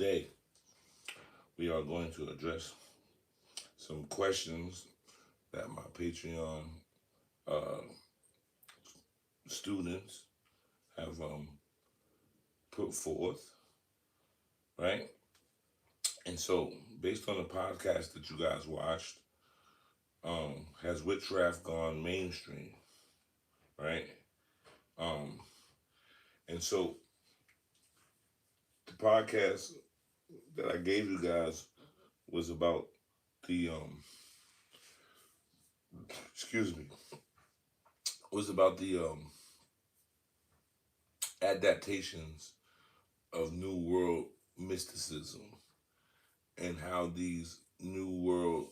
Today, we are going to address some questions that my Patreon uh, students have put forth, right? And so, based on the podcast that you guys watched, has witchcraft gone mainstream, right? Um, and so, the podcast that I gave you guys was about the excuse me, was about the adaptations of New World mysticism and how these New World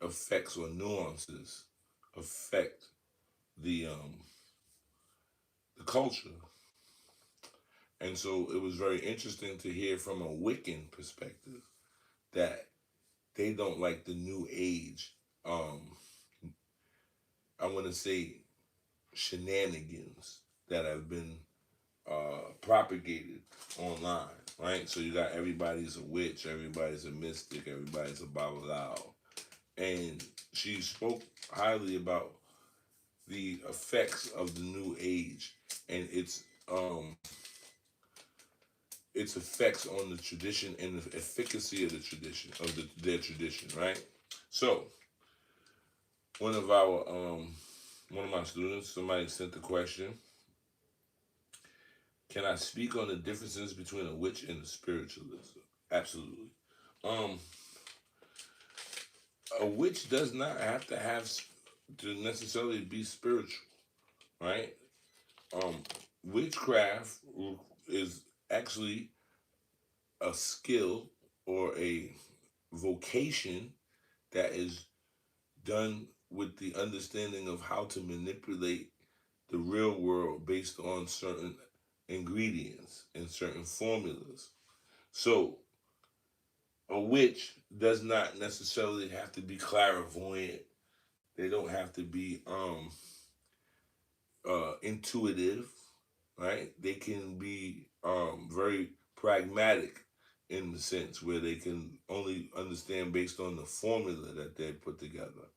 effects or nuances affect the um, the culture. And so it was very interesting to hear from a Wiccan perspective that they don't like the New Age. Um, I want to say shenanigans that have been propagated online, right? So you got everybody's a witch, everybody's a mystic, everybody's a babalao, and she spoke highly about the effects of the New Age and its effects on the tradition and the efficacy of the tradition of their tradition, right? So one of our one of my students, somebody sent the question: can I speak on the differences between a witch and a spiritualist? Absolutely. Um, a witch does not have to to necessarily be spiritual, right? Um, witchcraft is actually a skill or a vocation that is done with the understanding of how to manipulate the real world based on certain ingredients and certain formulas. So a witch does not necessarily have to be clairvoyant. They don't have to be intuitive, right? They can be very pragmatic in the sense where they can only understand based on the formula that they put together.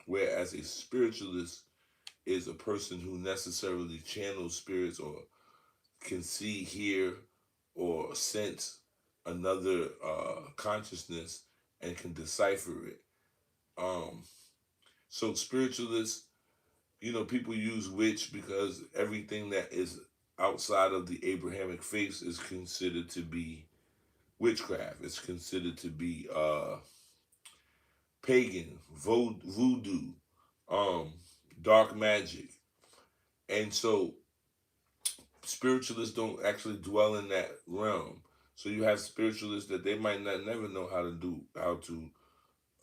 Whereas a spiritualist is a person who necessarily channels spirits or can see, hear, or sense another consciousness and can decipher it. Um, so spiritualists, people use witch because everything that is outside of the Abrahamic faith is considered to be witchcraft. It's considered to be pagan, voodoo, um, dark magic. And so spiritualists don't actually dwell in that realm. So you have spiritualists that they might not never know how to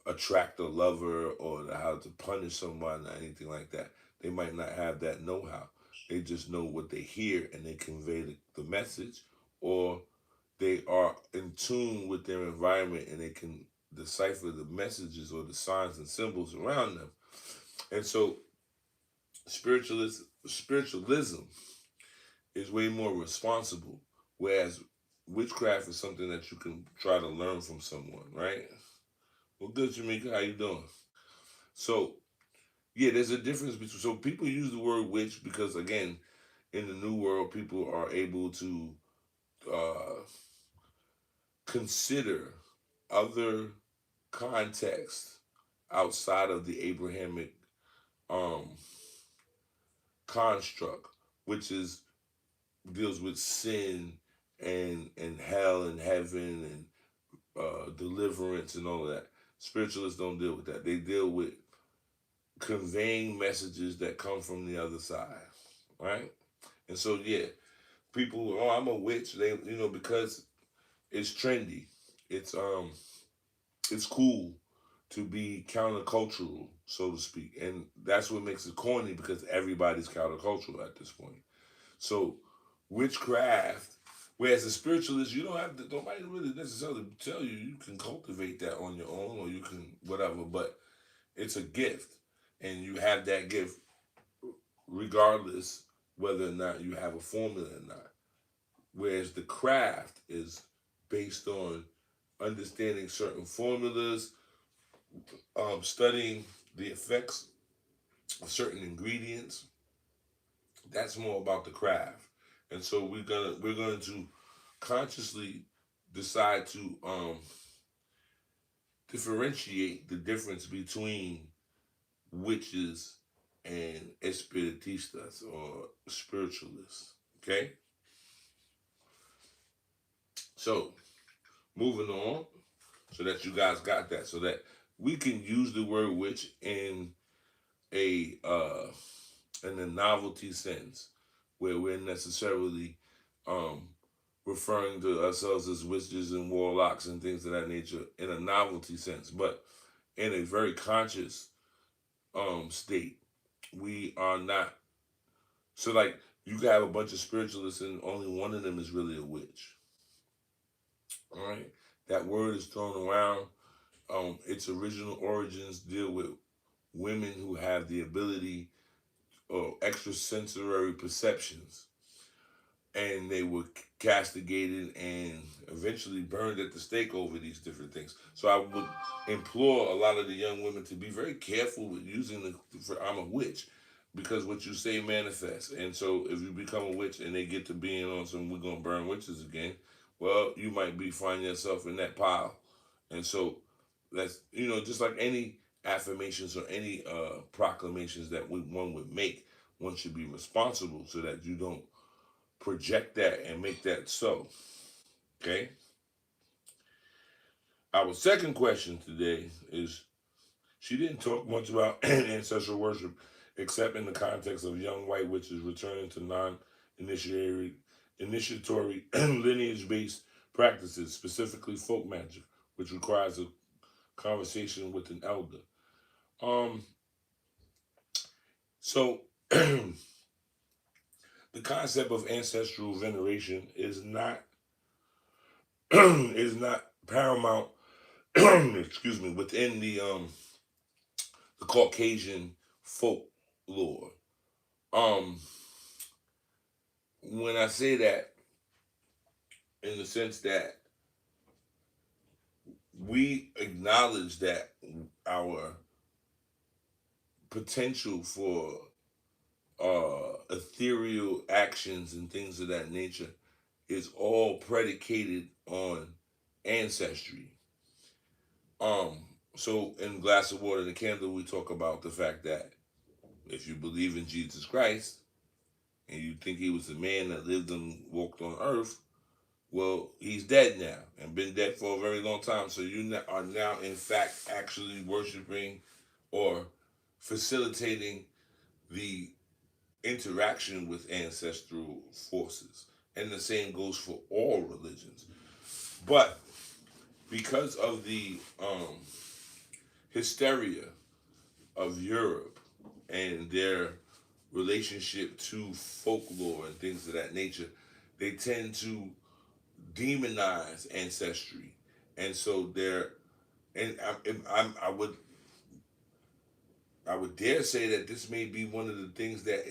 attract a lover or how to punish someone or anything like that. They might not have that know-how. They just know what they hear and they convey the message, or they are in tune with their environment and they can decipher the messages or the signs and symbols around them. And so spiritualism is way more responsible, whereas witchcraft is something that you can try to learn from someone, right? Well, good, Jamaica. How you doing? So, yeah, there's a difference between. So people use the word witch because, again, in the new world, people are able to uh, consider other contexts outside of the Abrahamic um, construct, which is deals with sin and hell and heaven and deliverance and all of that. Spiritualists don't deal with that. They deal with conveying messages that come from the other side, right? And so, yeah, people, oh, I'm a witch. They, because it's trendy. It's um, it's cool to be countercultural, so to speak, and that's what makes it corny because everybody's countercultural at this point. So, witchcraft. Whereas a spiritualist, you don't have to. Nobody really necessarily tell you you can cultivate that on your own or you can whatever. But it's a gift, and you have that gift regardless whether or not you have a formula or not. whereas the craft is based on understanding certain formulas, studying the effects of certain ingredients. That's more about the craft, and so we're going to consciously decide to differentiate the difference between witches and espiritistas or spiritualists. Okay, so moving on, so that you guys got that, so that we can use the word witch a in a novelty sense, where we're necessarily um, referring to ourselves as witches and warlocks and things of that nature in a novelty sense, but in a very conscious state, we are not. So, like, you can have a bunch of spiritualists and only one of them is really a witch. All right, that word is thrown around. Its original origins deal with women who have the ability or extrasensory perceptions, and they were castigated and eventually burned at the stake over these different things. So I would implore a lot of the young women to be very careful with using for I'm a witch, because what you say manifests. And so if you become a witch and they get to being on some we're gonna burn witches again, well, you might be finding yourself in that pile. And so that's, just like any affirmations or any proclamations that one would make, one should be responsible so that you don't project that and make that so. Okay. Our second question today is, she didn't talk much about ancestral worship except in the context of young white witches returning to initiatory lineage based practices, specifically folk magic, which requires a conversation with an elder. Um, so the concept of ancestral veneration is not is not paramount excuse me, within the Caucasian folklore. Um, when I say that, in the sense that we acknowledge that our potential for ethereal actions and things of that nature is all predicated on ancestry. Um, so in Glass of Water and a Candle, we talk about the fact that if you believe in Jesus Christ and you think he was a man that lived and walked on earth, well, he's dead now and been dead for a very long time. So you are now, in fact, actually worshiping or facilitating the interaction with ancestral forces. And the same goes for all religions. But because of the hysteria of Europe and their relationship to folklore and things of that nature, they tend to demonize ancestry, and so they're and I would dare say that this may be one of the things that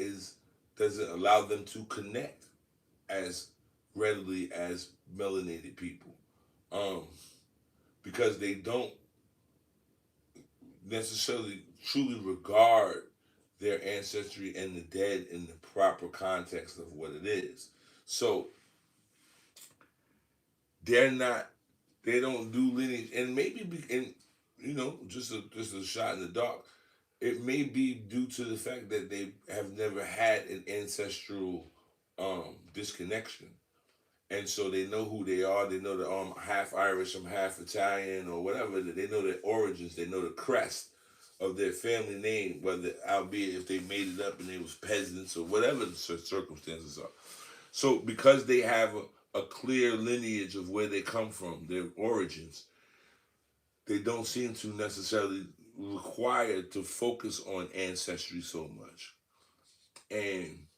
doesn't allow them to connect as readily as melanated people, um, because they don't necessarily truly regard their ancestry and the dead in the proper context of what it is. So they're not, they don't do lineage, and just a shot in the dark. It may be due to the fact that they have never had an ancestral disconnection, and so they know who they are. They know that I'm half Irish, I'm half Italian, or whatever. They know their origins. They know the crest of their family name, whether albeit if they made it up and they was peasants or whatever the circumstances are. So because they have a clear lineage of where they come from, their origins, they don't seem to necessarily require to focus on ancestry so much. And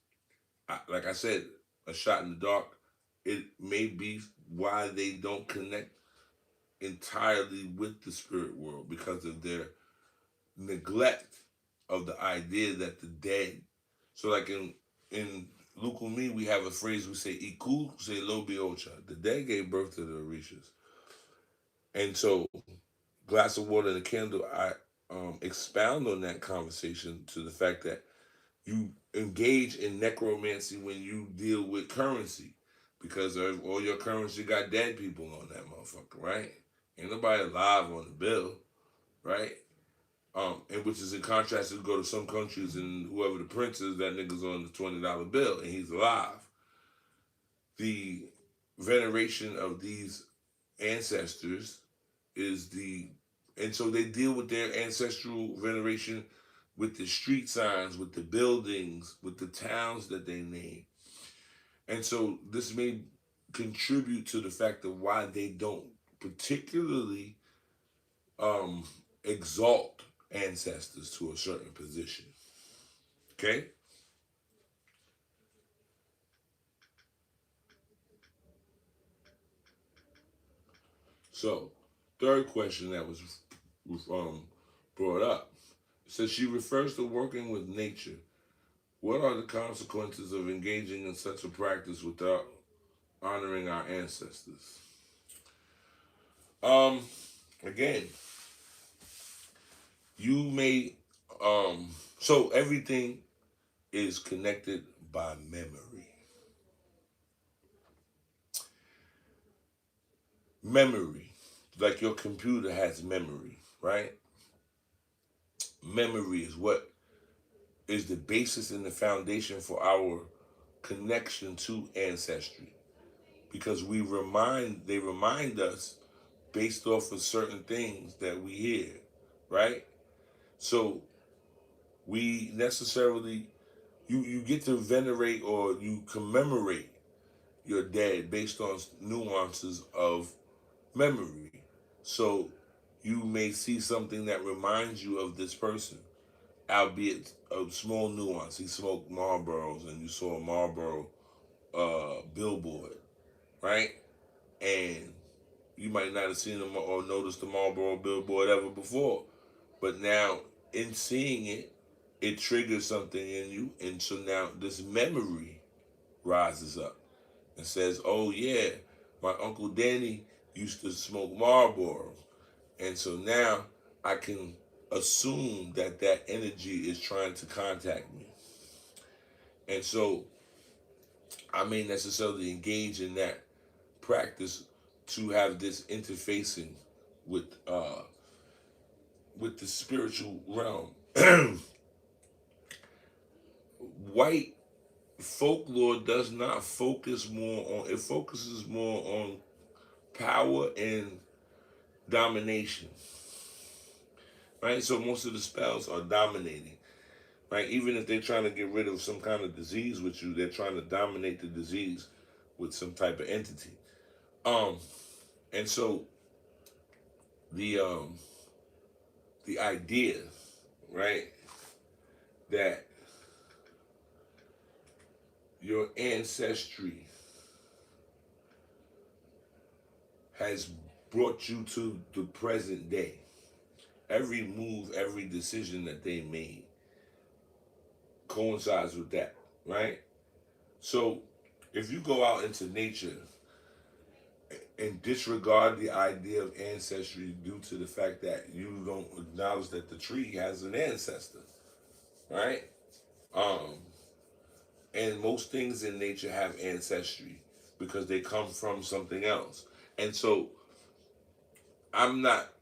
like I said, a shot in the dark, it may be why they don't connect entirely with the spirit world, because of their neglect of the idea that the dead. So like in Lucumi, we have a phrase we say, Iku se lobi ocha. The dead gave birth to the Orishas. And so, glass of water and a candle, I expound on that conversation to the fact that you engage in necromancy when you deal with currency, because all your currency got dead people on that motherfucker, right? Ain't nobody alive on the bill, right? And which is in contrast to go to some countries and whoever the prince is, that nigga's on the $20 bill and he's alive. The veneration of these ancestors is and so they deal with their ancestral veneration with the street signs, with the buildings, with the towns that they name. And so this may contribute to the fact of why they don't particularly um, exalt ancestors to a certain position. Okay? So, third question that was brought up. It says she refers to working with nature. What are the consequences of engaging in such a practice without honoring our ancestors? Um, Again, you may so everything is connected by memory. Memory. Like your computer has memory, right? Memory is what is the basis and the foundation for our connection to ancestry. Because they remind us based off of certain things that we hear, right? So we necessarily you get to venerate or you commemorate your dead based on nuances of memory. So you may see something that reminds you of this person, albeit a small nuance. He smoked Marlboros and you saw a Marlboro billboard, right? And you might not have seen them or noticed the Marlboro billboard ever before. But now, in seeing it, it triggers something in you. And so now this memory rises up and says, oh, yeah, my Uncle Danny used to smoke Marlboro. And so now I can assume that that energy is trying to contact me. And so I may necessarily engage in that practice to have this interfacing with the spiritual realm. White folklore does not focus more on, it focuses more on power and domination, right? So most of the spells are dominating, right? Even if they're trying to get rid of some kind of disease with you, they're trying to dominate the disease with some type of entity. Um, and so the the idea, right, that your ancestry has brought you to the present day. Every move, every decision that they made coincides with that, right? So if you go out into nature and disregard the idea of ancestry due to the fact that you don't acknowledge that the tree has an ancestor, right? Um, and most things in nature have ancestry because they come from something else. And so I'm not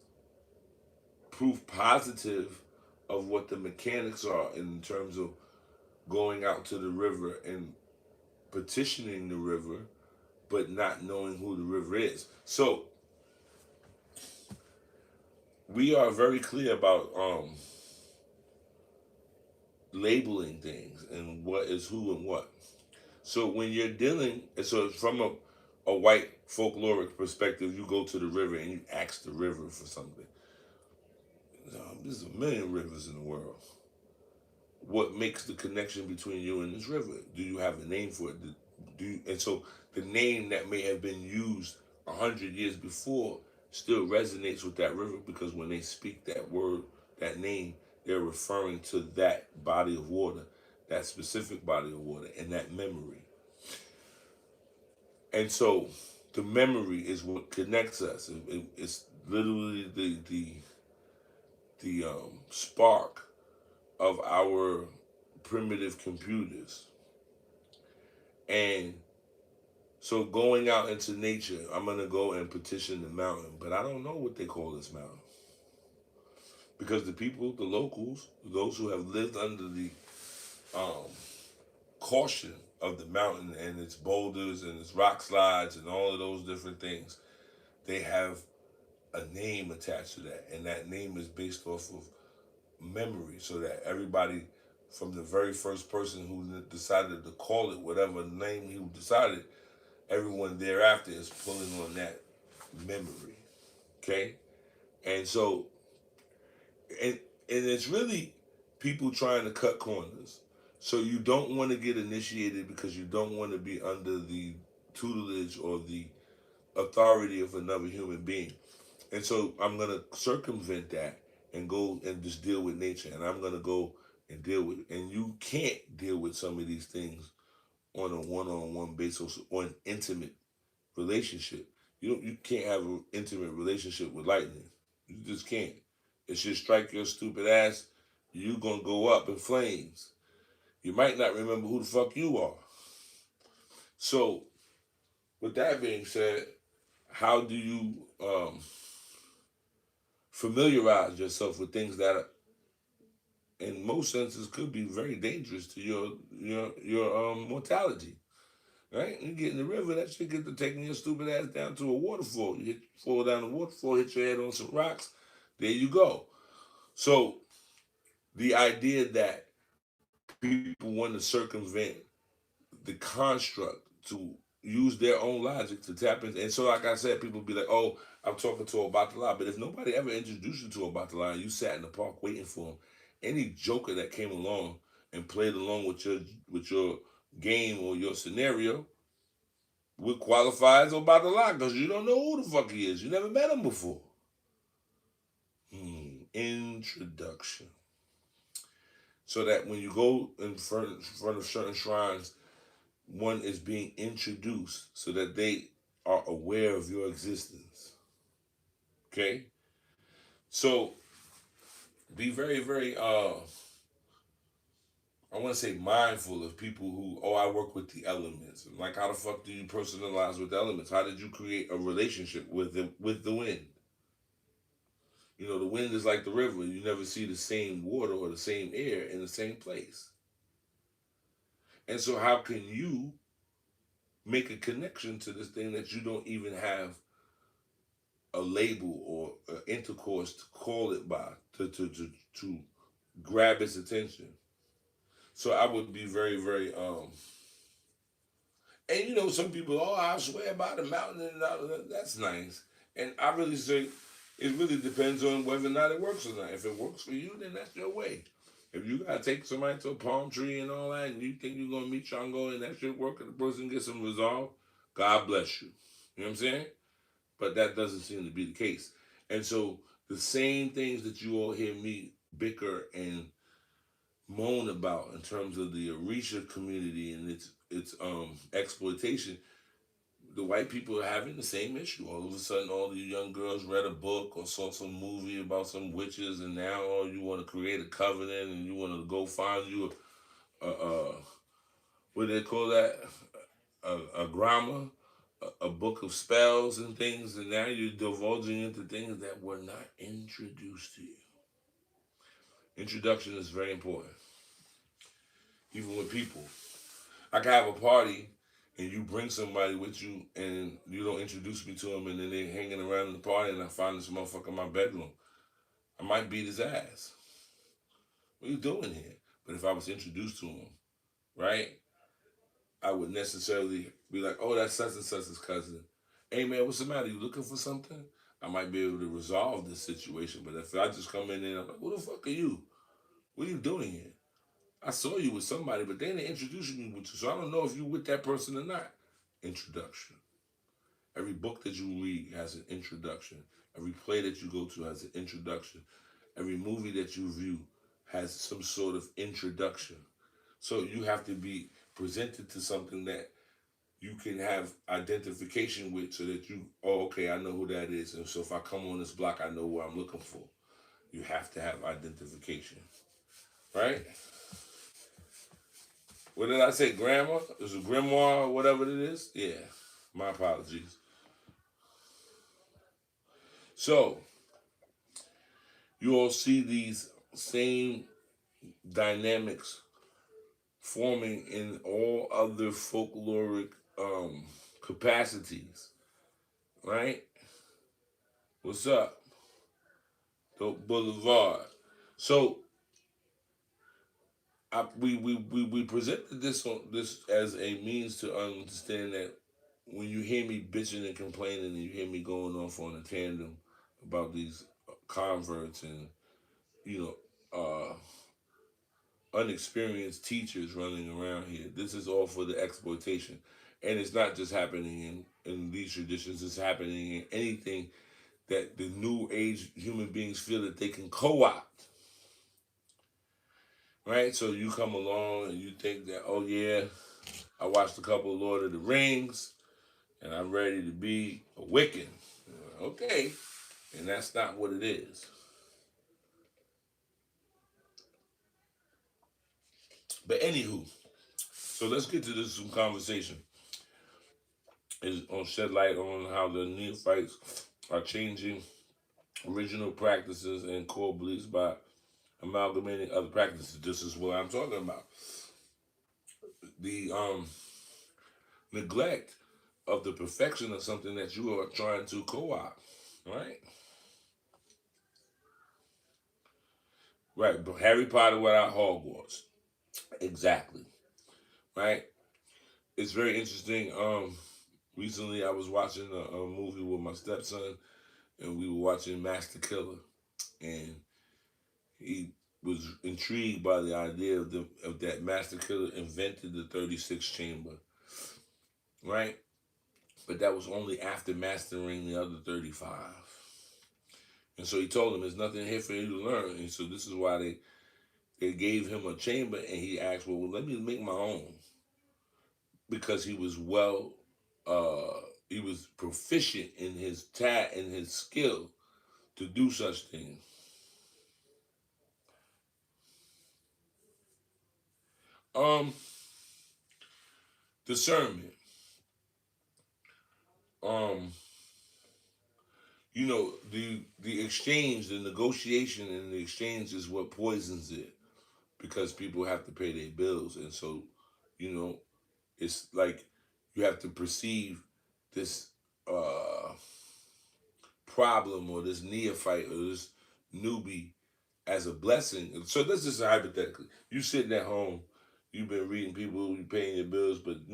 proof positive of what the mechanics are in terms of going out to the river and petitioning the river, but not knowing who the river is. So we are very clear about labeling things and what is who and what. So when you're dealing, so from a white folkloric perspective, you go to the river and you ask the river for something. There's a million rivers in the world. What makes the connection between you and this river? Do you have a name for it? And so the name that may have been used 100 years before still resonates with that river, because when they speak that word, that name, they're referring to that body of water that specific body of water and that memory. And so the memory is what connects us. It's literally the spark of our primitive computers. And so going out into nature, I'm gonna go and petition the mountain, but I don't know what they call this mountain because the people, the locals, those who have lived under the um, caution of the mountain and its boulders and its rock slides and all of those different things, they have a name attached to that, and that name is based off of memory, so that everybody from the very first person who decided to call it whatever name he decided, everyone thereafter is pulling on that memory. Okay? And so, and it's really people trying to cut corners. So you don't want to get initiated because you don't want to be under the tutelage or the authority of another human being. And so I'm gonna circumvent that and go and just deal with nature. And I'm gonna go and deal with, and you can't deal with some of these things on a one-on-one basis or an intimate relationship. You can't have an intimate relationship with lightning. You just can't. It should strike your stupid ass. You gonna go up in flames. You might not remember who the fuck you are. So, with that being said, how do you familiarize yourself with things that, in most senses, could be very dangerous to your mortality? Right? You get in the river, that shit get to taking your stupid ass down to a waterfall. You fall down the waterfall, hit your head on some rocks. There you go. So the idea that people want to circumvent the construct to use their own logic to tap in. And so, like I said, people be like, oh, I'm talking to Obatala. But if nobody ever introduced you to Obatala and you sat in the park waiting for him, any joker that came along and played along with your game or your scenario would qualify as Obatala because you don't know who the fuck he is. You never met him before. Introduction. So that when you go in front of certain shrines, one is being introduced so that they are aware of your existence. Okay? So be very, very I want to say mindful of people who, oh, I work with the elements. Like, how the fuck do you personalize with the elements? How did you create a relationship with the wind? You know, the wind is like the river. You never see the same water or the same air in the same place. And so how can you make a connection to this thing that you don't even have a label or intercourse to call it by, to grab its attention? So I would be very, very and you know, some people, oh, I swear by the mountain, and that's nice. And I really say it really depends on whether or not it works or not. If it works for you, then that's your way. If you gotta take somebody to a palm tree and all that, and you think you're gonna meet Shango and that shit work and the person gets some resolve, God bless you. You know what I'm saying? But that doesn't seem to be the case. And so the same things that you all hear me bicker and moan about in terms of the Orisha community and its exploitation, the white people are having the same issue. All of a sudden, all the young girls read a book or saw some movie about some witches, and now all you want to create a covenant and you want to go find you what do they call that? A grammar, a book of spells and things, and now you're divulging into things that were not introduced to you. Introduction is very important, even with people. I can have a party and you bring somebody with you and you don't introduce me to them, and then they hanging around in the party and I find this motherfucker in my bedroom. I might beat his ass. What are you doing here? But if I was introduced to him, right, I would necessarily be like, oh, that's such and such's cousin. Hey man, what's the matter? You looking for something? I might be able to resolve this situation. But if I just come in there and I'm like, who the fuck are you? What are you doing here? I saw you with somebody, but they didn't introduce me with you, so I don't know if you with that person or not. Introduction. Every book that you read has an introduction. Every play that you go to has an introduction. Every movie that you view has some sort of introduction. So you have to be presented to something that you can have identification with, so that you, oh, okay, I know who that is. And so if I come on this block, I know what I'm looking for. You have to have identification, right? What did I say? Grandma? Is it grimoire or whatever it is? Yeah. My apologies. So you all see these same dynamics forming in all other folkloric capacities, right? What's up? Dope Boulevard. So we presented this as a means to understand that when you hear me bitching and complaining, and you hear me going off on a tandem about these converts and, you know, unexperienced teachers running around here, this is all for the exploitation. And it's not just happening in these traditions, it's happening in anything that the new age human beings feel that they can co-opt. Right? So you come along and you think that, oh yeah, I watched a couple of Lord of the Rings and I'm ready to be a Wiccan. Okay. And that's not what it is. But anywho, so let's get to this some conversation. Is on shed light on how the Neophytes are changing original practices and core beliefs by amalgamating other practices. This is what I'm talking about. The neglect of the perfection of something that you are trying to co-opt, right? Right, but Harry Potter without Hogwarts. Exactly. Right? It's very interesting. Recently I was watching a movie with my stepson, and we were watching Master Killer, and he was intrigued by the idea of that Master Killer invented the 36 chamber, right? But that was only after mastering the other 35. And so he told him, there's nothing here for you to learn. And so this is why they gave him a chamber, and he asked, well, let me make my own. Because he was proficient in his in his skill to do such things. Um, Discernment. Um, the exchange, the negotiation, and the exchange is what poisons it, because people have to pay their bills, and so, you know, it's like you have to perceive this problem or this neophyte or this newbie as a blessing. So this is hypothetically. You sitting at home, you've been reading people, you paying your bills, but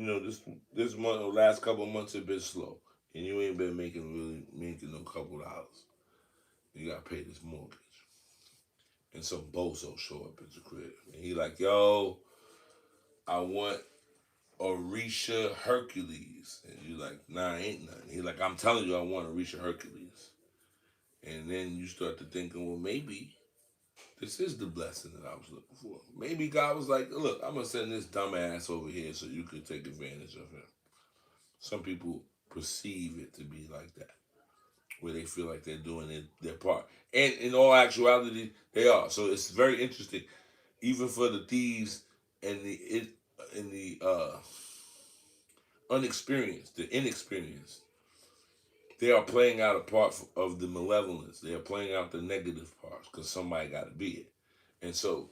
this month or last couple of months have been slow, and you ain't been making no couple dollars. You gotta pay this mortgage, and some bozo show up at your crib, and he like, yo, I want Orisha Hercules, and you like, nah, ain't nothing. He like, I'm telling you, I want Orisha Hercules, and then you start to thinking, well, maybe this is the blessing that I was looking for. Maybe God was like, look, I'm going to send this dumbass over here so you can take advantage of him. Some people perceive it to be like that, where they feel like they're doing their part. And in all actuality, they are. So it's very interesting, even for the thieves and the unexperienced, the inexperienced. They are playing out a part of the malevolence. They are playing out the negative parts, because somebody got to be it. And so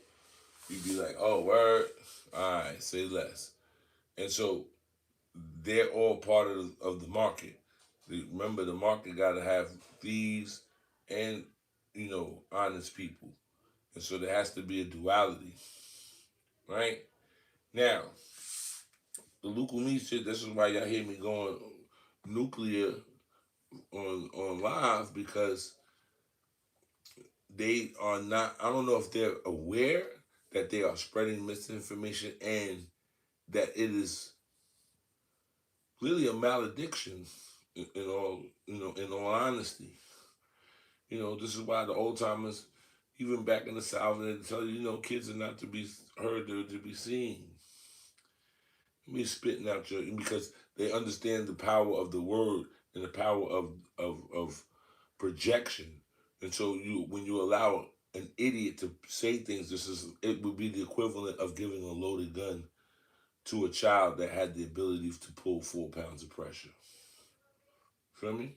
you'd be like, oh, word, all right, say less. And so they're all part of the market. Remember, the market got to have thieves and, honest people. And so there has to be a duality, right? Now, the Lucumi shit, this is why y'all hear me going nuclear on live, because they are not, I don't know if they're aware that they are spreading misinformation, and that it is really a malediction in all honesty. This is why the old timers, even back in the South, they tell you, kids are not to be heard, they're to be seen. Me spitting out your, because they understand the power of the word and the power of projection. And so when you allow an idiot to say things, it would be the equivalent of giving a loaded gun to a child that had the ability to pull 4 pounds of pressure. Feel me?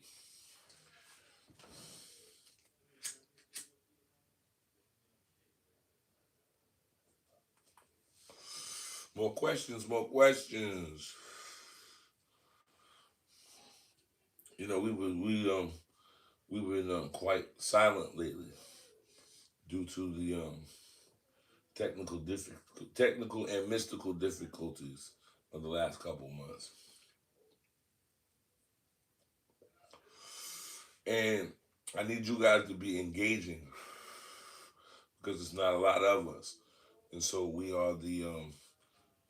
More questions, more questions. We've been quite silent lately due to the technical and mystical difficulties of the last couple months. And I need you guys to be engaging because it's not a lot of us. And so we are the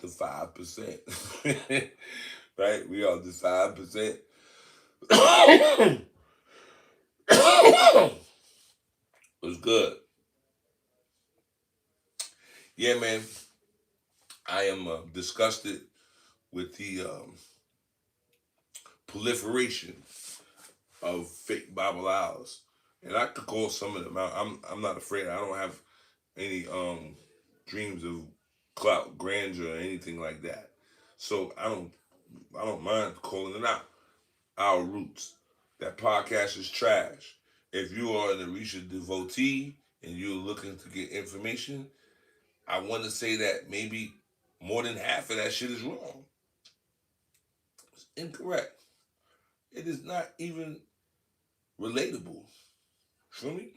5%. Right? We are the 5%. It's good. Yeah, man. I am disgusted with the proliferation of fake Bible hours, and I could call some of them out. I'm not afraid. I don't have any dreams of clout, grandeur, or anything like that. So I don't mind calling it out. Our roots. That podcast is trash. If you are an Orisha devotee and you're looking to get information, I want to say that maybe more than half of that shit is wrong. It's incorrect. It is not even relatable. Feel me?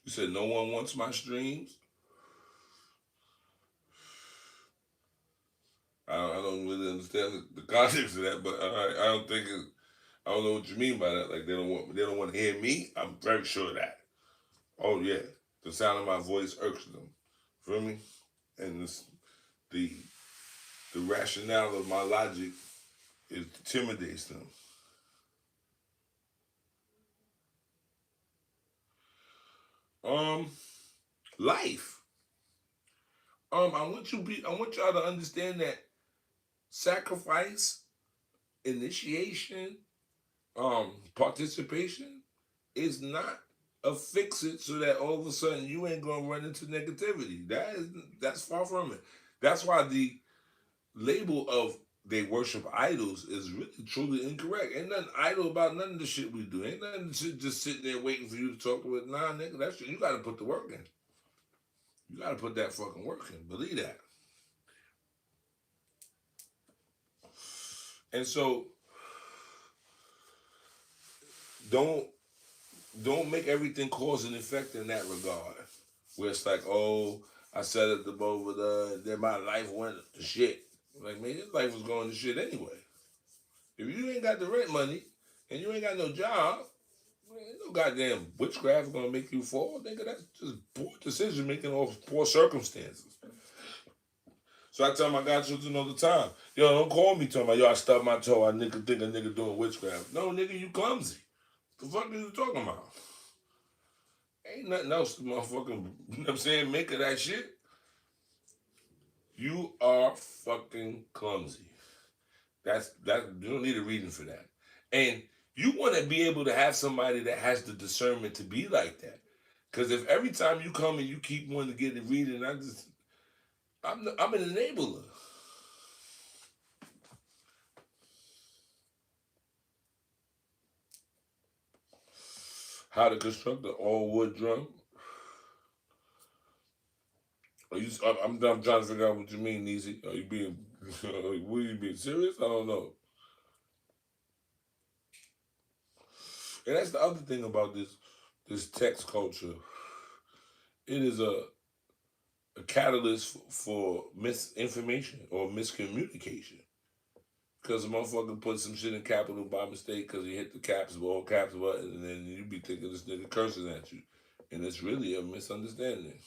You said no one wants my streams? I don't really understand the context of that, but I don't think it. I don't know what you mean by that. Like they don't want to hear me. I'm very sure of that. Oh yeah, the sound of my voice irks them. Feel me? And the the rationale of my logic intimidates them. Um, Life. I want y'all to understand that sacrifice, initiation, participation is not a fix it so that all of a sudden you ain't gonna run into negativity. That's far from it. That's why the label of they worship idols is really truly incorrect. Ain't nothing idol about none of the shit we do. Ain't nothing just sitting there waiting for you to talk with. Nah, nigga, that shit you gotta put the work in. You gotta put that fucking work in. Believe that. And so don't don't make everything cause and effect in that regard. Where it's like, oh, I set up the boat with then my life went to shit. Like, man, your life was going to shit anyway. If you ain't got the rent money and you ain't got no job, man, ain't no goddamn witchcraft gonna make you fall. Nigga, that's just poor decision making off poor circumstances. So I tell my godchildren all the time, yo, don't call me talking about, yo, I stubbed my toe, I think a nigga doing witchcraft. No, nigga, you clumsy. The fuck are you talking about? Ain't nothing else to motherfucking, you know what I'm saying, make of that shit. You are fucking clumsy. You don't need a reason for that. And you want to be able to have somebody that has the discernment to be like that. Because if every time you come and you keep wanting to get a reading, I'm an enabler. How to construct an all wood drum? I'm trying to figure out what you mean, Neezy. Are you being, were you being serious? I don't know. And that's the other thing about this text culture. It is a catalyst for misinformation or miscommunication. Because a motherfucker put some shit in capital by mistake because he hit the all caps button, and then you be thinking this nigga cursing at you. And it's really a misunderstanding.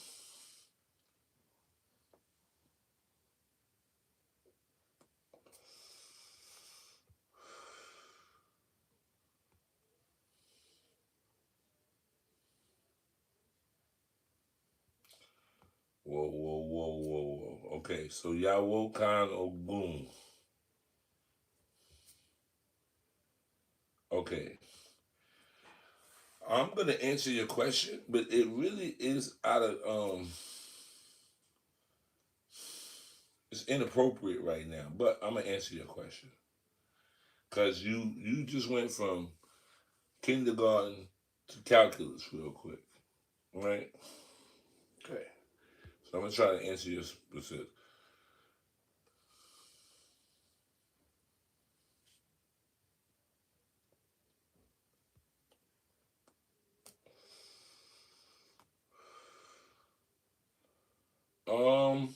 Whoa, whoa, whoa, whoa, whoa. Okay, so Yawokan Ogun. Okay. I'm gonna answer your question, but it really is out of it's inappropriate right now. But I'm gonna answer your question. Cause you just went from kindergarten to calculus real quick. Right? Okay. So I'm gonna try to answer your specific. Um,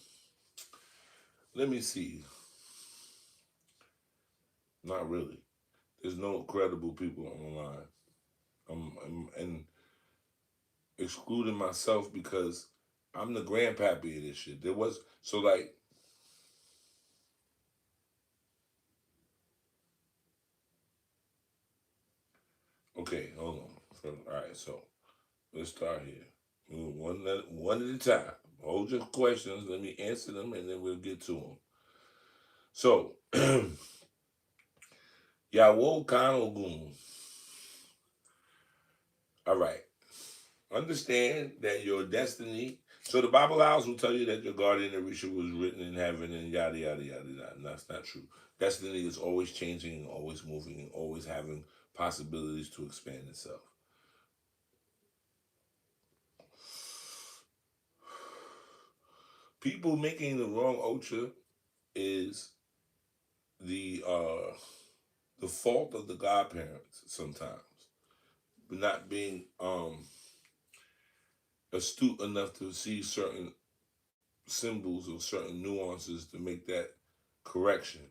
let me see. Not really. There's no credible people on the line. And excluding myself because I'm the grandpappy of this shit. There was so like okay, hold on. All right, so let's start here. One at a time. Hold your questions. Let me answer them, and then we'll get to them. So, Yawo Kanogun. All right. Understand that your destiny. So the Bible hours will tell you that your guardian Orisha was written in heaven and yada yada yada yada. And that's not true. Destiny is always changing, always moving, and always having possibilities to expand itself. People making the wrong Ocha is the uh the fault of the godparents sometimes, but not being astute enough to see certain symbols or certain nuances to make that correction.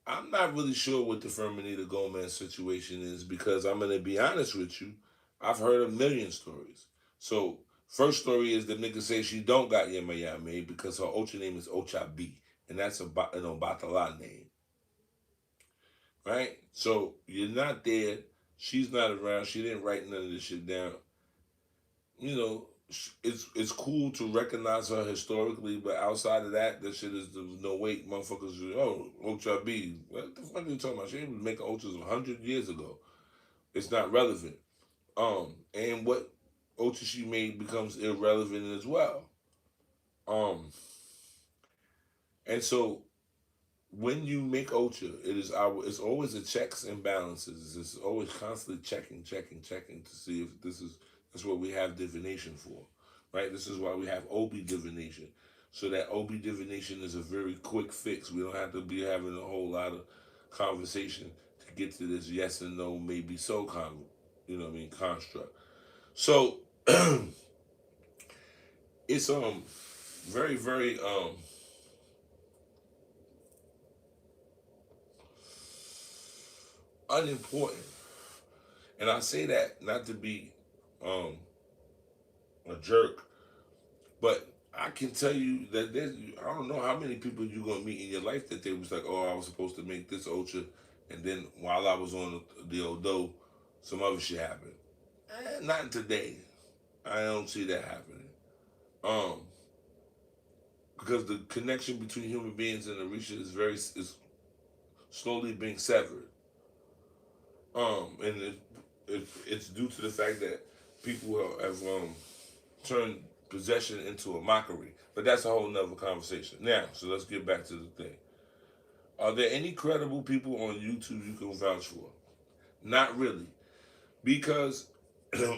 I'm not really sure what the Ferminita Gomez situation is because I'm gonna be honest with you. I've heard a million stories. So first story is the nigga say she don't got Yemayame because her Ocha name is Ocha B, and that's an Obatala name, right? So you're not there. She's not around. She didn't write none of this shit down. You know, it's cool to recognize her historically, but outside of that, that shit is no wait, motherfuckers. Oh, Ocha B, what the fuck are you talking about? She was making Ochas 100 years ago. It's not relevant. And what Ocha she made becomes irrelevant as well. Um, and so when you make Ocha, it's always a checks and balances. It's always constantly checking to see if this is that's what we have divination for, right? This is why we have OB divination, so that OB divination is a very quick fix. We don't have to be having a whole lot of conversation to get to this yes and no, maybe so you know what I mean, construct. So it's very very unimportant. And I say that not to be um, a jerk, but I can tell you that I don't know how many people you're gonna meet in your life that they was like, oh, I was supposed to make this Ocha, and then while I was on the Odo, some other shit happened. Not today. I don't see that happening. Um, because the connection between human beings and Orisha is slowly being severed. And it's due to the fact that people have turned possession into a mockery. But that's a whole nother conversation. Now, so let's get back to the thing. Are there any credible people on YouTube you can vouch for? Not really, because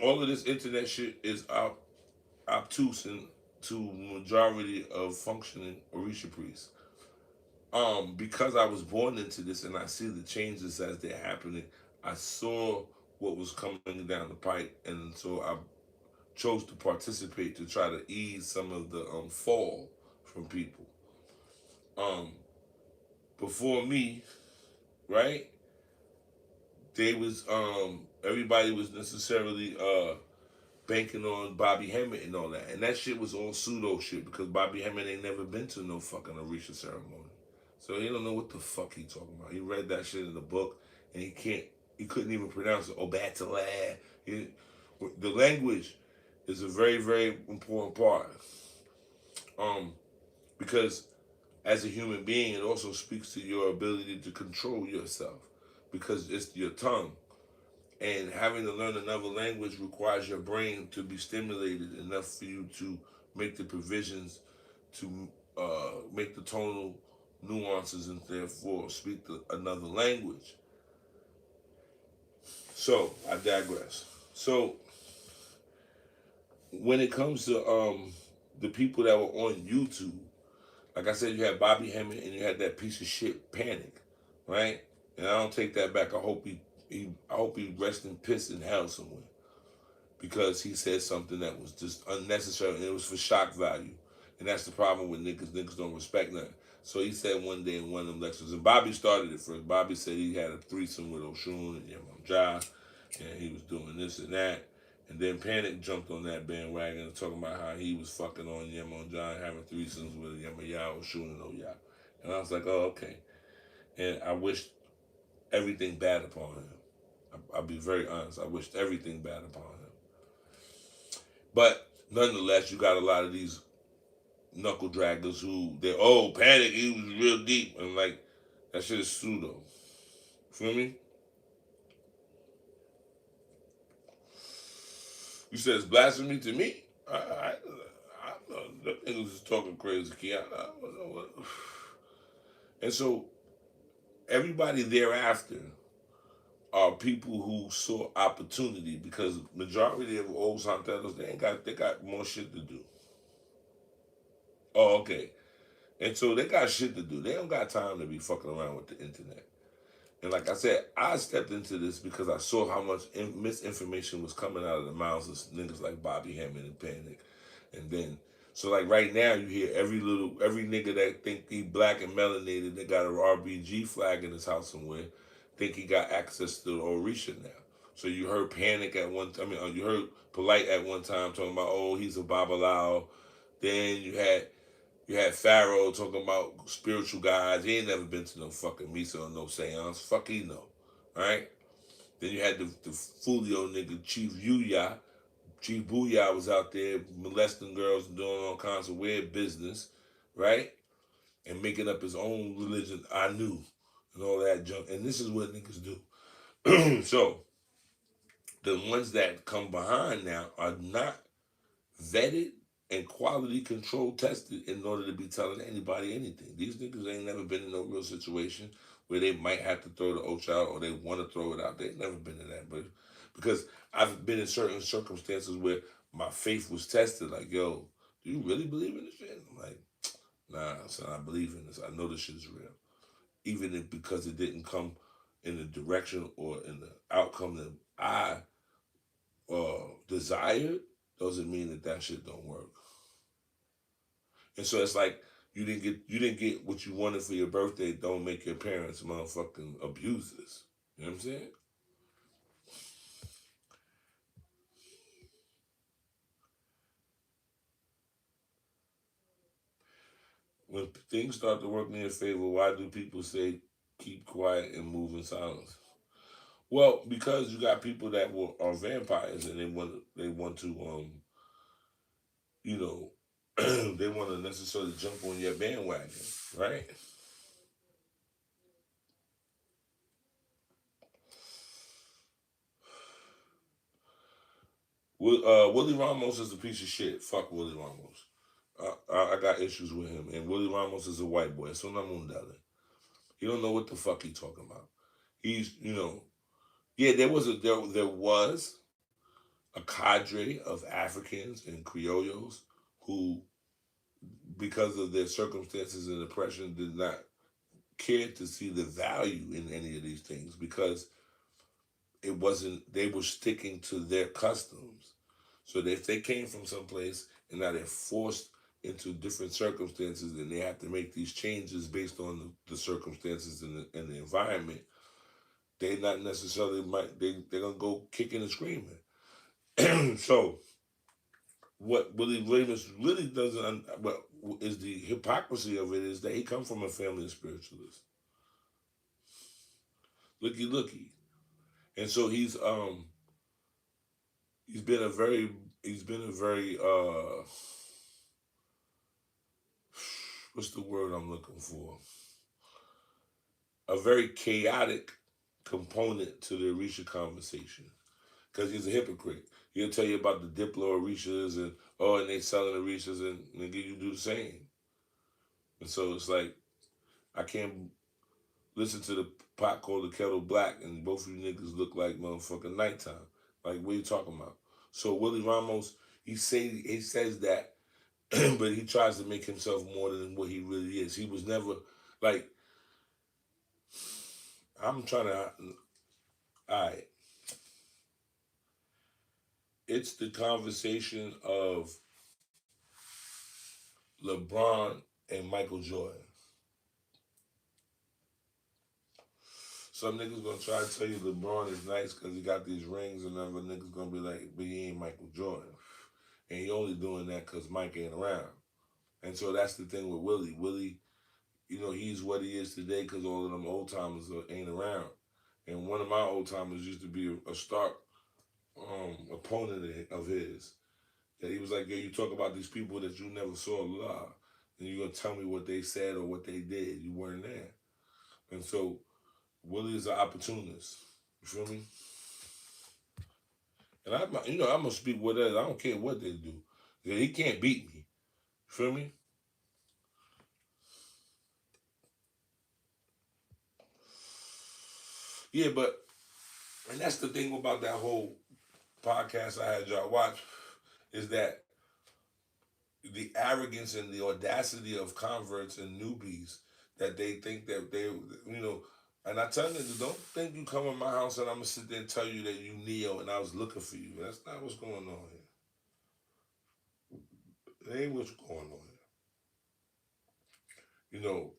all of this internet shit is obtuse and to majority of functioning Orisha priests. Because I was born into this and I see the changes as they're happening, I saw what was coming down the pipe, and so I chose to participate to try to ease some of the fall from people. Um, Before me, right? They was everybody was necessarily banking on Bobby Hemmett and all that, and that shit was all pseudo shit because Bobby Hemmett ain't never been to no fucking Orisha ceremony, so he don't know what the fuck he talking about. He read that shit in the book and he couldn't even pronounce it. Obatala. The language is a very very important part. Because as a human being, it also speaks to your ability to control yourself, because it's your tongue. And having to learn another language requires your brain to be stimulated enough for you to make the provisions to make the tonal nuances and therefore speak another language. So I digress. So when it comes to the people that were on YouTube, like I said, you had Bobby Hemmett and you had that piece of shit Panic, right? And I don't take that back. I hope he rests in piss in hell somewhere, because he said something that was just unnecessary and it was for shock value. And that's the problem with niggas. Niggas don't respect nothing. So he said one day in one of them lectures, and Bobby started it first. Bobby said he had a threesome with Oshun and Yamam Ja, and he was doing this and that. And then Panic jumped on that bandwagon talking about how he was fucking on Yamam Ja and having threesomes with Yamaya, Oshun, and Oya. And I was like, oh, okay. And I wished everything bad upon him. I'll be very honest. I wished everything bad upon him. But nonetheless, you got a lot of these knuckle draggers who Panic, he was real deep. And like, that shit is pseudo. Feel me? You said it's blasphemy to me? I know that niggas is talking crazy, kid. I don't know what. And so everybody thereafter are people who saw opportunity, because majority of old Santeros, they got more shit to do. Oh, okay. And so they got shit to do. They don't got time to be fucking around with the internet. And like I said, I stepped into this because I saw how much misinformation was coming out of the mouths of niggas like Bobby Hammond and Panic. And then, so like right now, you hear every nigga that think he black and melanated, that got a RBG flag in his house somewhere, think he got access to the Orisha now. So you heard Panic at one time, you heard Polite at one time talking about, oh, he's a Babalao. Then you had Pharaoh talking about spiritual guys. He ain't never been to no fucking Misa or no seance. Fuck he know. Right? Then you had the Fulio nigga, Chief Yuya. Chief Booyah was out there molesting girls and doing all kinds of weird business. Right? And making up his own religion, I knew. And all that junk. And this is what niggas do. So, the ones that come behind now are not vetted and quality control tested in order to be telling anybody anything. These niggas ain't never been in no real situation where they might have to throw the Ocha out or they want to throw it out. They've never been in that, but because I've been in certain circumstances where my faith was tested, like, yo, do you really believe in this shit? I'm like, nah, son, I believe in this. I know this shit is real. Even if because it didn't come in the direction or in the outcome that I desired, doesn't mean that shit don't work. And so it's like you didn't get what you wanted for your birthday. Don't make your parents motherfucking abusers. You know what I'm saying? When things start to work in your favor, why do people say keep quiet and move in silence? Well, because you got people that are vampires and they want to you know they want to necessarily jump on your bandwagon, right? Willie Ramos is a piece of shit. Fuck Willie Ramos. I got issues with him. And Willie Ramos is a white boy. So Mundale. He don't know what the fuck he talking about. He's, yeah, there was a cadre of Africans and Criollos who, because of their circumstances and oppression, did not care to see the value in any of these things, because it wasn't, they were sticking to their customs. So that if they came from someplace and now they're forced into different circumstances and they have to make these changes based on the circumstances and the environment, they not necessarily they're gonna go kicking and screaming. So what Willie Williams really doesn't, what is the hypocrisy of it, is that he comes from a family of spiritualists. Looky, and so he's been a very what's the word I'm looking for? A very chaotic component to the Orisha conversation. Because he's a hypocrite. He'll tell you about the Diplo Orishas and and they selling Orishas and nigga, you do the same. And so it's like I can't listen to the pot called the kettle black and both of you niggas look like motherfucking nighttime. Like what are you talking about? So Willie Ramos, he says that, but he tries to make himself more than what he really is. He was never like I'm trying to alright. It's the conversation of LeBron and Michael Jordan. Some niggas gonna try to tell you LeBron is nice because he got these rings, and other niggas gonna be like, but he ain't Michael Jordan. And he only doing that because Mike ain't around. And so that's the thing with Willie. Willie, he's what he is today because all of them old timers ain't around. And one of my old timers used to be a stark opponent of his. That he was like, yeah, you talk about these people that you never saw live, and you're gonna tell me what they said or what they did. You weren't there. And so Willie is an opportunist. You feel me? And I'm gonna speak with that. I don't care what they do. He can't beat me. You feel me? Yeah, and that's the thing about that whole podcast I had y'all watch is that the arrogance and the audacity of converts and newbies that they think that and I tell niggas, don't think you come in my house and I'm gonna sit there and tell you that you Neo and I was looking for you. That's not what's going on here. That ain't what's going on here.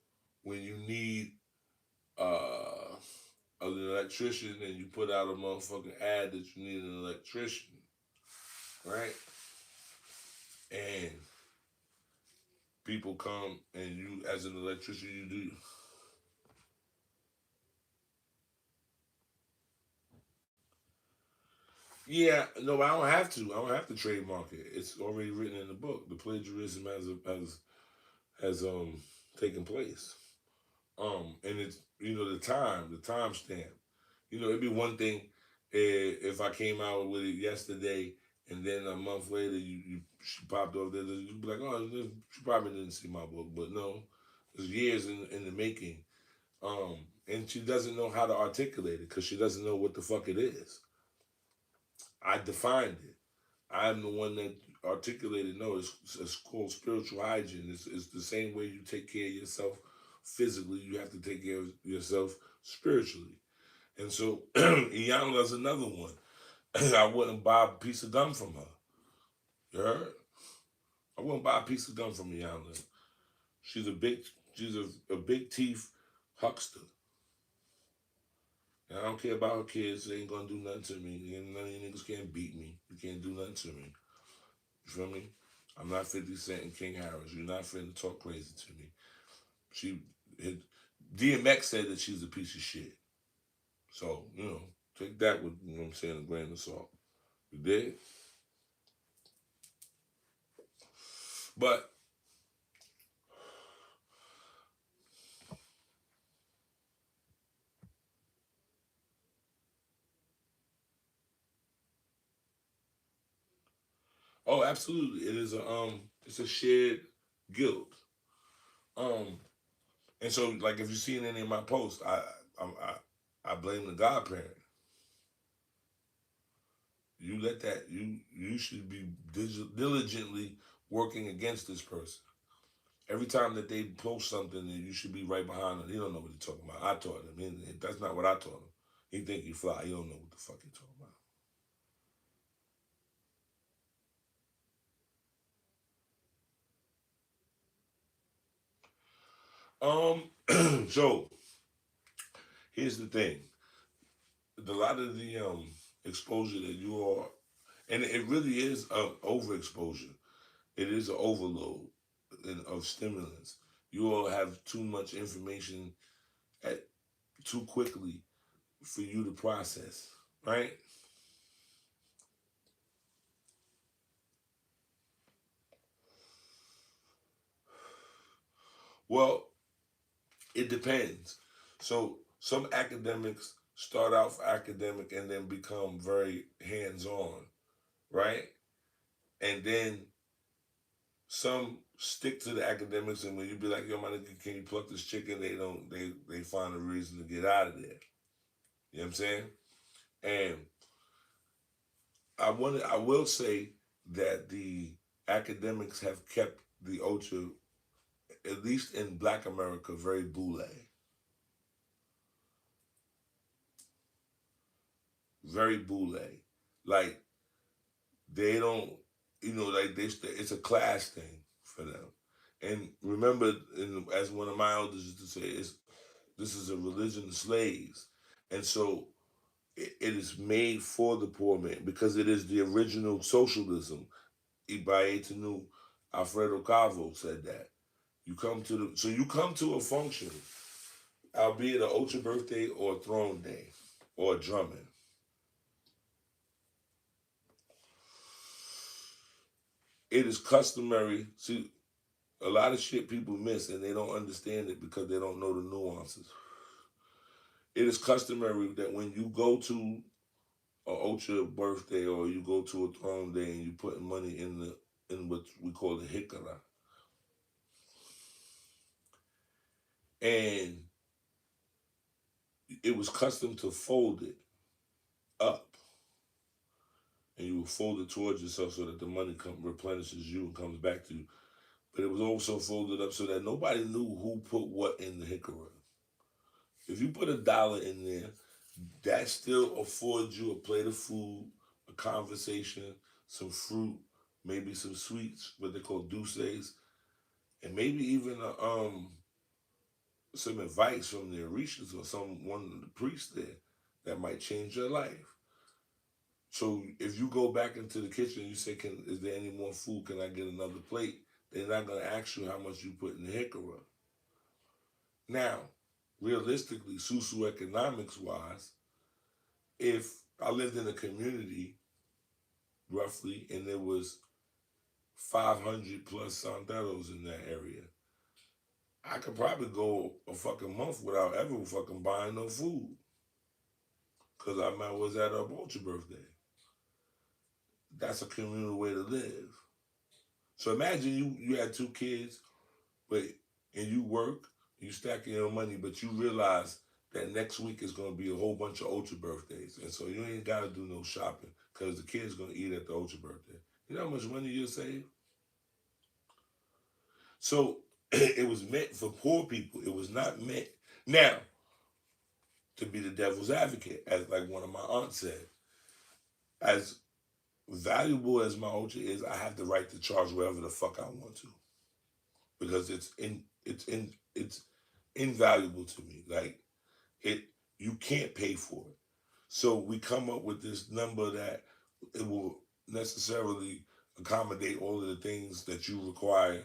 When you need an electrician and you put out a motherfucking ad that you need an electrician, right? And people come and you, as an electrician, you do. Yeah, no, I don't have to. I don't have to trademark it. It's already written in the book. The plagiarism has taken place. And it's the time stamp. It'd be one thing if I came out with it yesterday and then a month later she popped off there. You'd be like, oh, she probably didn't see my book, but no, it's years in the making. And she doesn't know how to articulate it because she doesn't know what the fuck it is. I defined it. I'm the one that articulated. No, it's called spiritual hygiene. It's the same way you take care of yourself physically. You have to take care of yourself spiritually. And so Iyanla's another one. I wouldn't buy a piece of gum from her. You heard? I wouldn't buy a piece of gum from Iyanla. She's a big teeth huckster. And I don't care about her kids. They ain't gonna do nothing to me. And none of you niggas can't beat me. You can't do nothing to me. You feel me? I'm not 50 Cent and King Harris. You're not finna talk crazy to me. DMX said that she's a piece of shit. So, take that with, what I'm saying, a grain of salt. You did? But, oh, absolutely. It's a shared guilt. And so, like, if you see any of my posts, I blame the godparent. You let that, you should be diligently working against this person. Every time that they post something, you should be right behind them. He don't know what he's talking about. I taught him. That's not what I taught him. He think he fly. He don't know what the fuck he talking about. So here's the thing. A lot of the exposure that you are, and it really is overexposure. It is an overload of stimulants. You all have too much information at too quickly for you to process, right? Well, it depends. So some academics start off academic and then become very hands-on, right? And then some stick to the academics, and when you be like, "Yo, my nigga, can you pluck this chicken?" They don't. They find a reason to get out of there. You know what I'm saying? And I will say that the academics have kept the Ocha, at least in Black America, very boule, very boule. Like they don't, like it's a class thing for them. And remember, as one of my elders used to say, this is a religion of slaves, and so it is made for the poor man because it is the original socialism. Ibaye Tanu, Alfredo Calvo said that. You come to a function, albeit an Ocha birthday or a throne day or a drumming. It is customary. See, a lot of shit people miss and they don't understand it because they don't know the nuances. It is customary that when you go to a Ocha birthday or you go to a throne day and you put money in what we call the hikara, and it was custom to fold it up, and you will fold it towards yourself so that the money replenishes you and comes back to you. But it was also folded up so that nobody knew who put what in the hikara. If you put $1 in there, that still affords you a plate of food, a conversation, some fruit, maybe some sweets, what they call douces, and maybe even some advice from the Orishas or one of the priests there that might change your life. So if you go back into the kitchen and you say, is there any more food? Can I get another plate? They're not going to ask you how much you put in the hikara. Now, realistically, socioeconomics wise, if I lived in a community roughly and there was 500 plus santeros in that area, I could probably go a fucking month without ever fucking buying no food. Because I was at a Vulture birthday. That's a communal way to live. So imagine you had 2 kids, but and you work, you stacking your money, but you realize that next week is going to be a whole bunch of Ocha birthdays. And so you ain't got to do no shopping because the kid's going to eat at the Ocha birthday. You know how much money you'll save? So it was meant for poor people. It was not meant, now, to be the devil's advocate, as like one of my aunts said. As valuable as my Ocha is, I have the right to charge whatever the fuck I want to. Because it's invaluable to me. Like you can't pay for it. So we come up with this number that it will necessarily accommodate all of the things that you require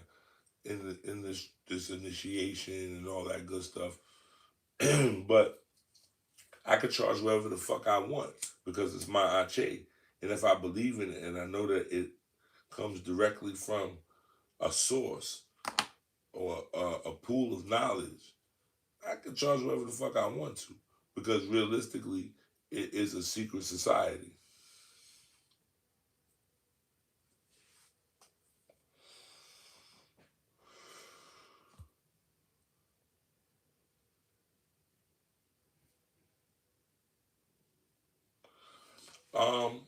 in this initiation and all that good stuff. But I could charge whatever the fuck I want because it's my ache. And if I believe in it and I know that it comes directly from a source or a pool of knowledge, I can charge whatever the fuck I want to because realistically, it is a secret society. Um,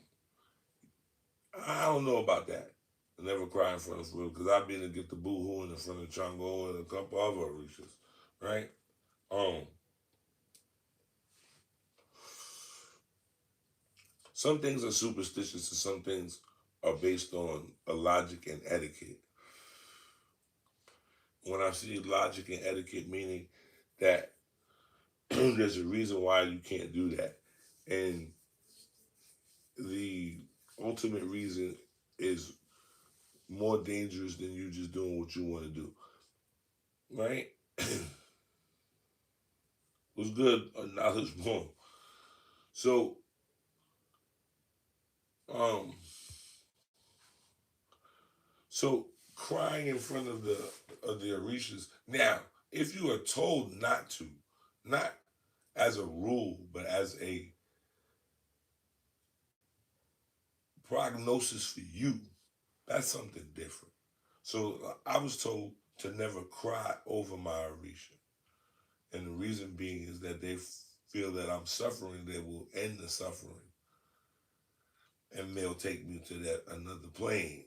I don't know about that. I never cry in front of food because I've been to get the boo-hoo in front of Chango and a couple other Orishas, right? Um, some things are superstitious and some things are based on a logic and etiquette. When I see logic and etiquette, meaning that there's a reason why you can't do that. And the ultimate reason is more dangerous than you just doing what you want to do. Right? Was good, knowledge more. So, um, so crying in front of the Orishas. Now, if you are told not to, not as a rule, but as a prognosis for you, that's something different. So I was told to never cry over my Orisha. And the reason being is that they feel that I'm suffering, they will end the suffering. And they'll take me to that another plane.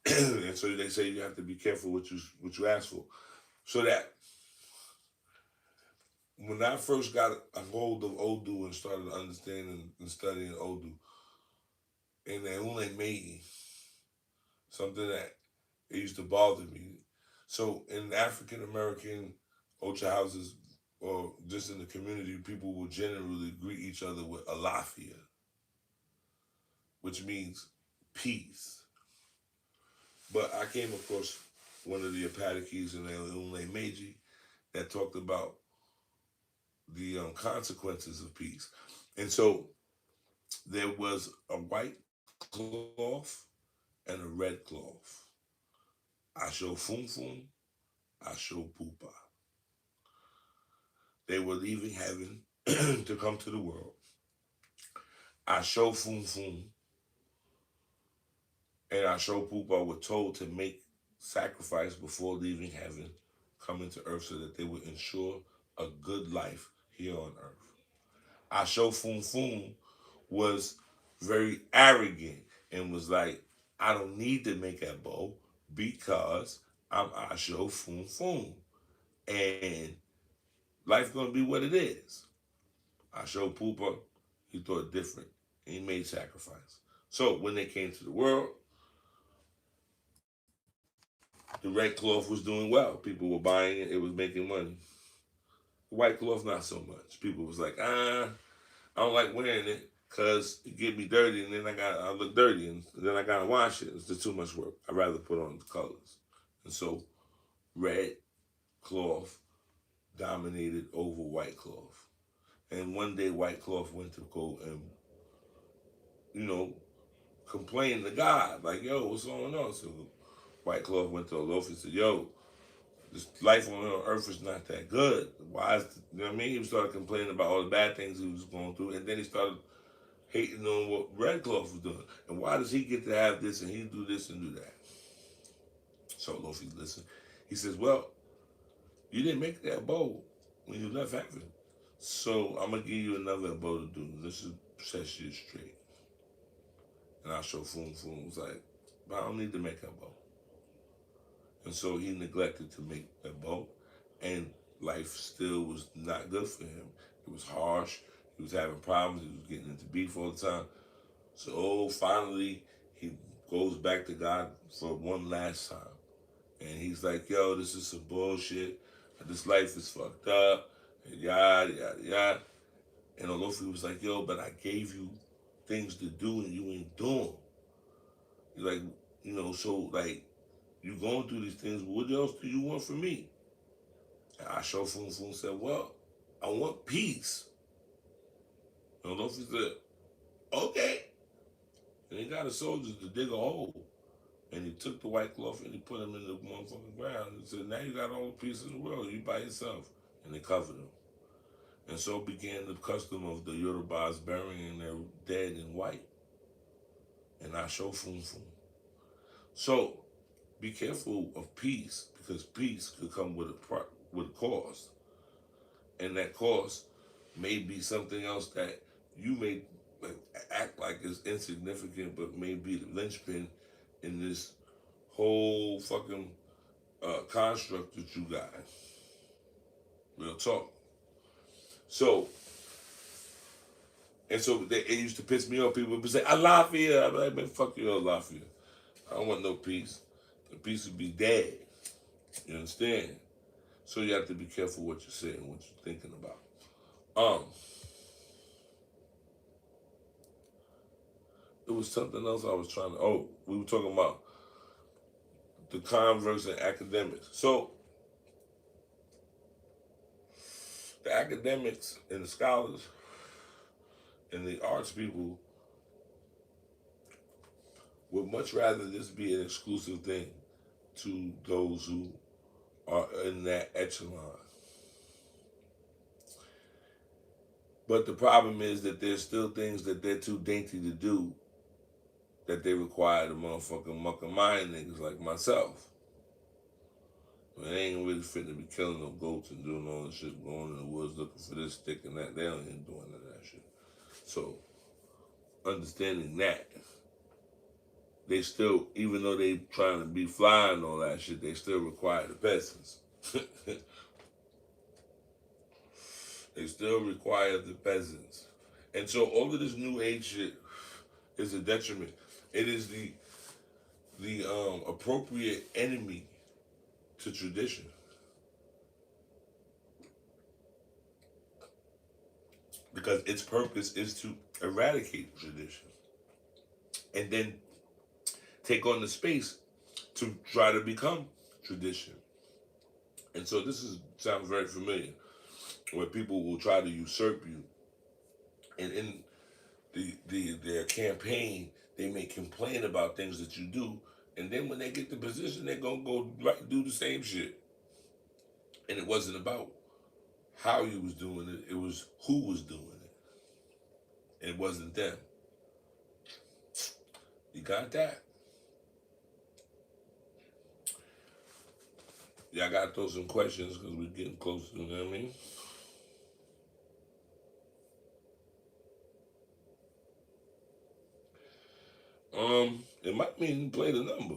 And so they say you have to be careful what you ask for. So that when I first got a hold of Odu and started understanding and studying Odu, and they only made something that it used to bother me. So in African American Ocha houses, or just in the community, people will generally greet each other with Alafia, which means peace. But I came across one of the Apatakis and Unle Meiji that talked about the consequences of peace. And so there was a white cloth and a red cloth. Asho Funfun, Asho Pupa. They were leaving heaven to come to the world. Asho Funfun and Asho Pupa were told to make sacrifice before leaving heaven, coming to earth so that they would ensure a good life here on earth. Asho Funfun was very arrogant and was like, I don't need to make that bow because I'm Asho Funfun. And life gonna be what it is. Asho Pupa, he thought different. He made sacrifice. So when they came to the world, the red cloth was doing well. People were buying it. It was making money. The white cloth, not so much. People was like, I don't like wearing it because it get me dirty, and then I look dirty, and then I gotta wash it. It's just too much work. I'd rather put on the colors. And so red cloth dominated over white cloth. And one day white cloth went to go and, complain to God, like, yo, what's going on? So white cloth went to Olff and said, yo, this life on earth is not that good. Why is, you know what I mean? He started complaining about all the bad things he was going through, and then he started hating on what red cloth was doing. And why does he get to have this and he do this and do that? So Lofi listened. He says, well, you didn't make that bow when you left heaven. So I'm going to give you another bow to do. This is set shit straight. And I show Foom was like, but I don't need to make that bow. And so he neglected to make that bow. And life still was not good for him. It was harsh. He was having problems. He was getting into beef all the time. So finally, he goes back to God for one last time. And he's like, yo, this is some bullshit. This life is fucked up. And yada, yada, yada. And Olofi was like, yo, but I gave you things to do and you ain't doing. You're like, so like, you going through these things, what else do you want from me? And Asho Funfun said, well, I want peace. And Olofi said, okay. And he got his soldiers to dig a hole. And he took the white cloth and he put him in the motherfucking ground. And he said, now you got all the peace in the world. You by yourself. And they covered him. And so began the custom of the Yorubas burying their dead in white. And I show Funfun. So be careful of peace, because peace could come with a cost. And that cost may be something else that you may act like is insignificant, but may be the linchpin in this whole fucking construct that you got. Real talk. So, it used to piss me off. People would say, I love you. I'm like, man, fuck you, I love you. I don't want no peace. The peace would be dead. You understand? So you have to be careful what you're saying, what you're thinking about. It was something else I was trying to, we were talking about the converts and academics. So, the academics and the scholars and the arts people would much rather this be an exclusive thing to those who are in that echelon. But the problem is that there's still things that they're too dainty to do that they require the motherfucking muck and mind niggas like myself. They ain't really fit to be killing no goats and doing all this shit, going in the woods looking for this stick and that. They don't even doing none of that shit. So, understanding that, they still, even though they trying to be fly and all that shit, they still require the peasants. They still require the peasants. And so all of this new age shit is a detriment. It is the appropriate enemy to tradition. Because its purpose is to eradicate tradition. And then take on the space to try to become tradition. And so this sounds very familiar, where people will try to usurp you. And in their campaign, they may complain about things that you do, and then when they get the position, they're gonna go right do the same shit. And it wasn't about how you was doing it; it was who was doing it. It wasn't them. You got that? Yeah, I gotta throw some questions because we're getting close to, you know what I mean? It might mean play the number.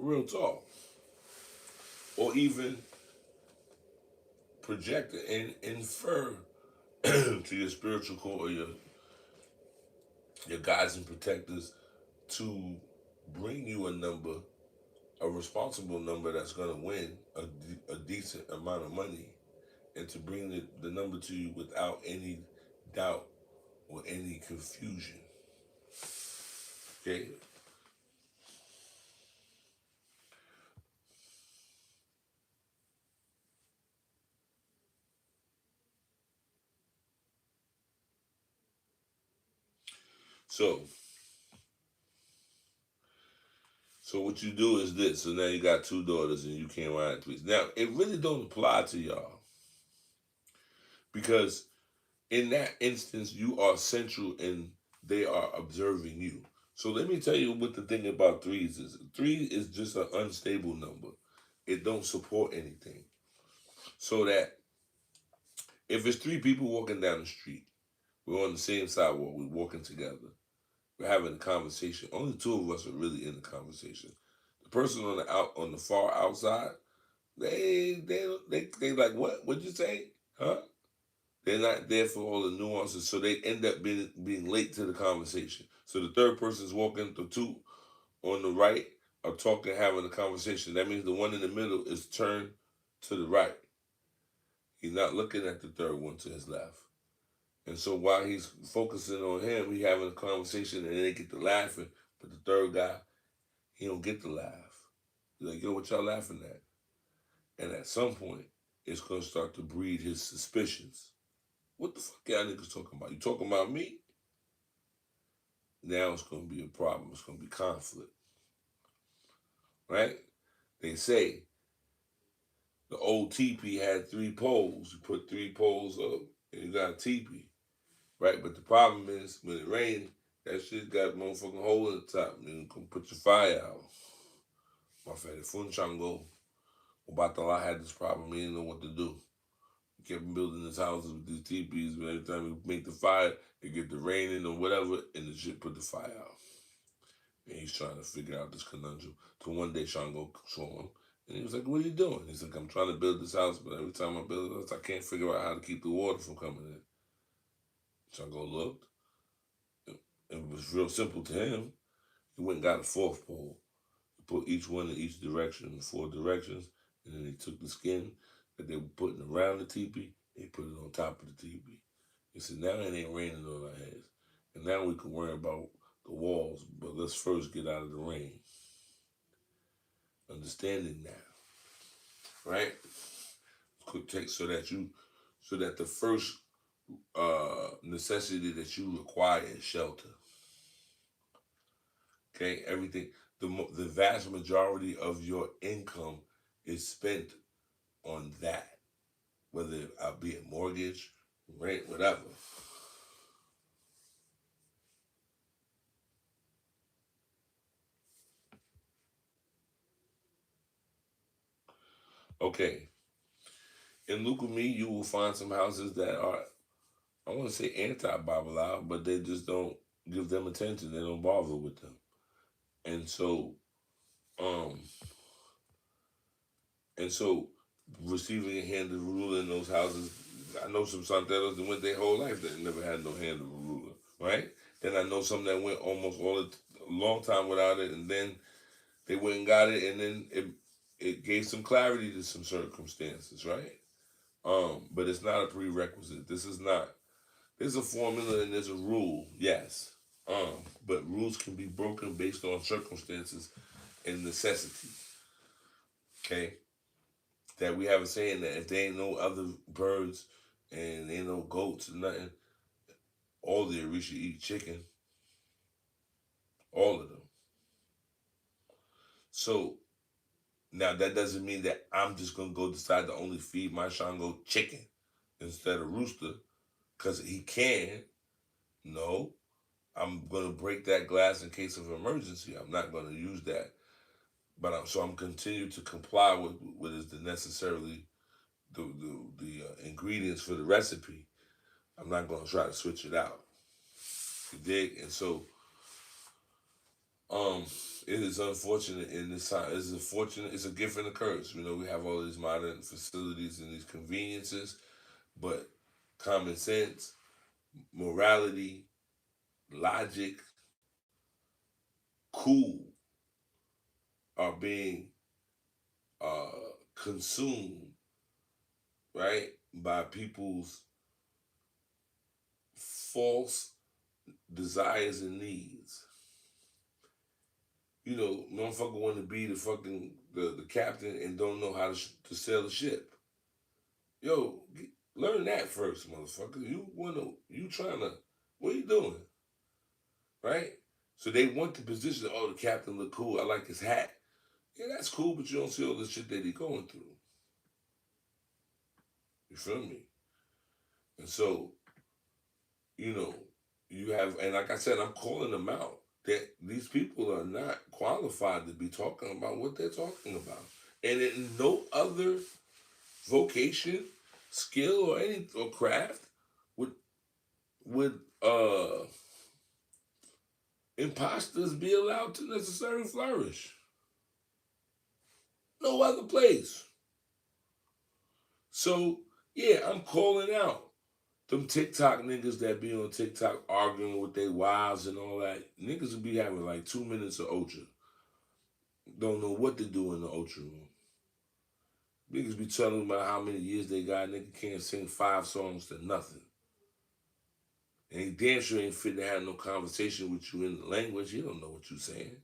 Real talk. Or even project and infer to your spiritual core or your guides and protectors to bring you a number, a responsible number that's going to win a decent amount of money, and to bring the number to you without any doubt or any confusion. Okay? So what you do is this. So now you got 2 daughters and you can't ride tweets. Now, it really don't apply to y'all. Because in that instance, you are central and they are observing you. So let me tell you what the thing about 3s is. 3 is just an unstable number. It don't support anything. So that if it's 3 people walking down the street, we're on the same sidewalk, we're walking together, we're having a conversation. Only 2 of us are really in the conversation. The person on the far outside, they like, what? What'd you say? Huh? They're not there for all the nuances, so they end up being late to the conversation. So the third person's walking, the 2 on the right are talking, having a conversation. That means the one in the middle is turned to the right. He's not looking at the third one to his left. And so while he's focusing on him, he having a conversation and they get to laughing. But the third guy, he don't get to laugh. He's like, yo, what y'all laughing at? And at some point, it's going to start to breed his suspicions. What the fuck y'all niggas talking about? You talking about me? Now it's going to be a problem. It's going to be conflict. Right? They say the old teepee had 3 poles. You put 3 poles up and you got a teepee. Right? But the problem is when it rains, that shit got a motherfucking hole in the top. And you can put your fire out. My friend, Funchango, Obatala had this problem. He didn't know what to do. He kept building his houses with these teepees, but every time he make the fire, it get the rain in or whatever, and the shit put the fire out. And he's trying to figure out this conundrum. So one day Shango saw him, and he was like, what are you doing? He's like, I'm trying to build this house, but every time I build it, I can't figure out how to keep the water from coming in. Shango looked. It was real simple to him. He went and got a 4th pole. He put each one in each direction, in 4 directions, and then he took the skin that they were putting around the teepee, they put it on top of the teepee. He said, now it ain't raining on our heads. And now we can worry about the walls, but let's first get out of the rain. Understanding now, right? Quick take so that the first necessity that you require is shelter. Okay, everything. the vast majority of your income is spent on that, whether it be a mortgage, rent, whatever. Okay, in Lucumi, you will find some houses that are, I want to say anti-Bible out, but they just don't give them attention. They don't bother with them. And so, um, and so receiving a hand of a ruler in those houses, I know some Santeros that went their whole life that never had no hand of a ruler, right? Then I know some that went almost a long time without it, and then they went and got it, and then it gave some clarity to some circumstances, right? But it's not a prerequisite. This is not. There's a formula and there's a rule, yes. But rules can be broken based on circumstances and necessity. Okay, that we have a saying that if there ain't no other birds and ain't no goats and nothing, all the Orisha eat chicken, all of them. So now that doesn't mean that I'm just gonna go decide to only feed my Shango chicken instead of rooster, cause he can. No, I'm gonna break that glass in case of emergency. I'm not gonna use that, but I'm continue to comply with what is the necessarily the ingredients for the recipe. I'm not gonna try to switch it out. You dig? And so um it is unfortunate in this time. It's unfortunate. It's a gift and a curse. You know, we have all these modern facilities and these conveniences, but common sense, morality, logic, cool are being consumed, right, by people's false desires and needs. You know, motherfucker want to be the fucking the captain and don't know how to sail a ship. Yo, learn that first, motherfucker. You trying to, what are you doing, right? So they want the position. Oh, the captain look cool. I like his hat. Yeah, that's cool, but you don't see all the shit that he going through. You feel me? And so, you know, you have, and like I said, I'm calling them out. That these people are not qualified to be talking about what they're talking about, and in no other vocation, skill, or any or craft would would imposters be allowed to necessarily flourish. No other place. So yeah, I'm calling out them TikTok niggas that be on TikTok arguing with their wives and all that. Niggas will be having like 2 minutes of Ocha. Don't know what to do in the Ocha room. Niggas be telling about how many years they got. Nigga can't sing 5 songs to nothing. And he damn sure ain't fit to have no conversation with you in the language. He don't know what you saying.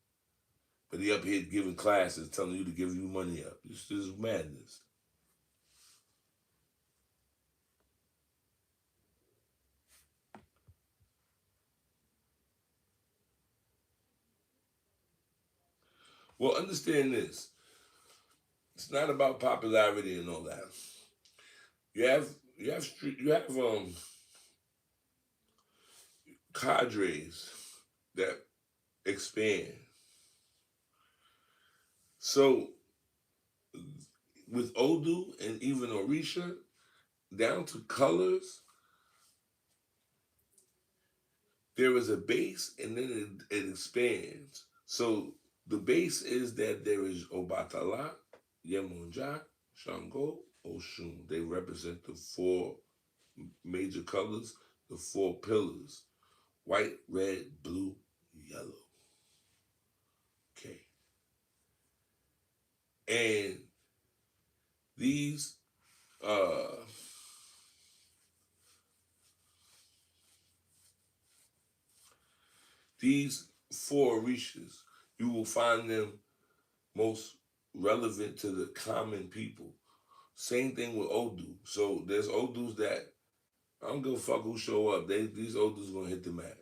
But he up here giving classes, telling you to give you money up. This is madness. Well, understand this. It's not about popularity and all that. You have cadres that expand. So with Odu and even Orisha, down to colors, there is a base and then it expands. So the base is that there is Obatala, Yemunja, Shango, Oshun. They represent the four major colors, the four pillars: white, red, blue, yellow. Okay. And these uh these four Orishas, you will find them most relevant to the common people. Same thing with Odu. So there's Odus that I don't give a fuck who show up. These Odus gonna hit the mat.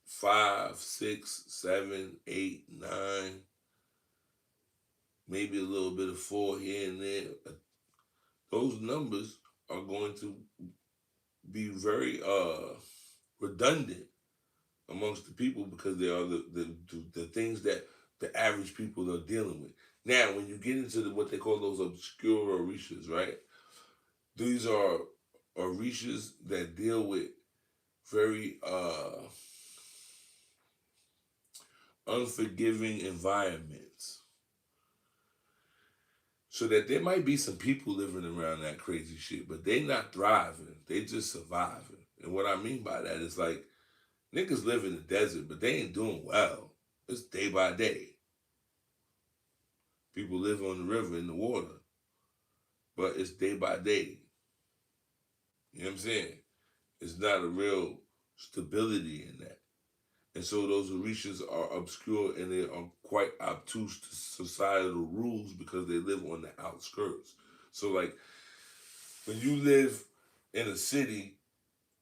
5, 6, 7, 8, 9. maybe a little bit of 4 here and there. Those numbers are going to be very redundant amongst the people because they are the things that the average people are dealing with. Now, when you get into what they call those obscure orishas, right? These are orishas that deal with very unforgiving environments. So that there might be some people living around that crazy shit, but they not thriving. They just surviving. And what I mean by that is like niggas live in the desert, but they ain't doing well. It's day by day. People live on the river in the water, but it's day by day. You know what I'm saying? It's not a real stability in that. And so those orishas are obscure and they are quite obtuse to societal rules because they live on the outskirts. So like when you live in a city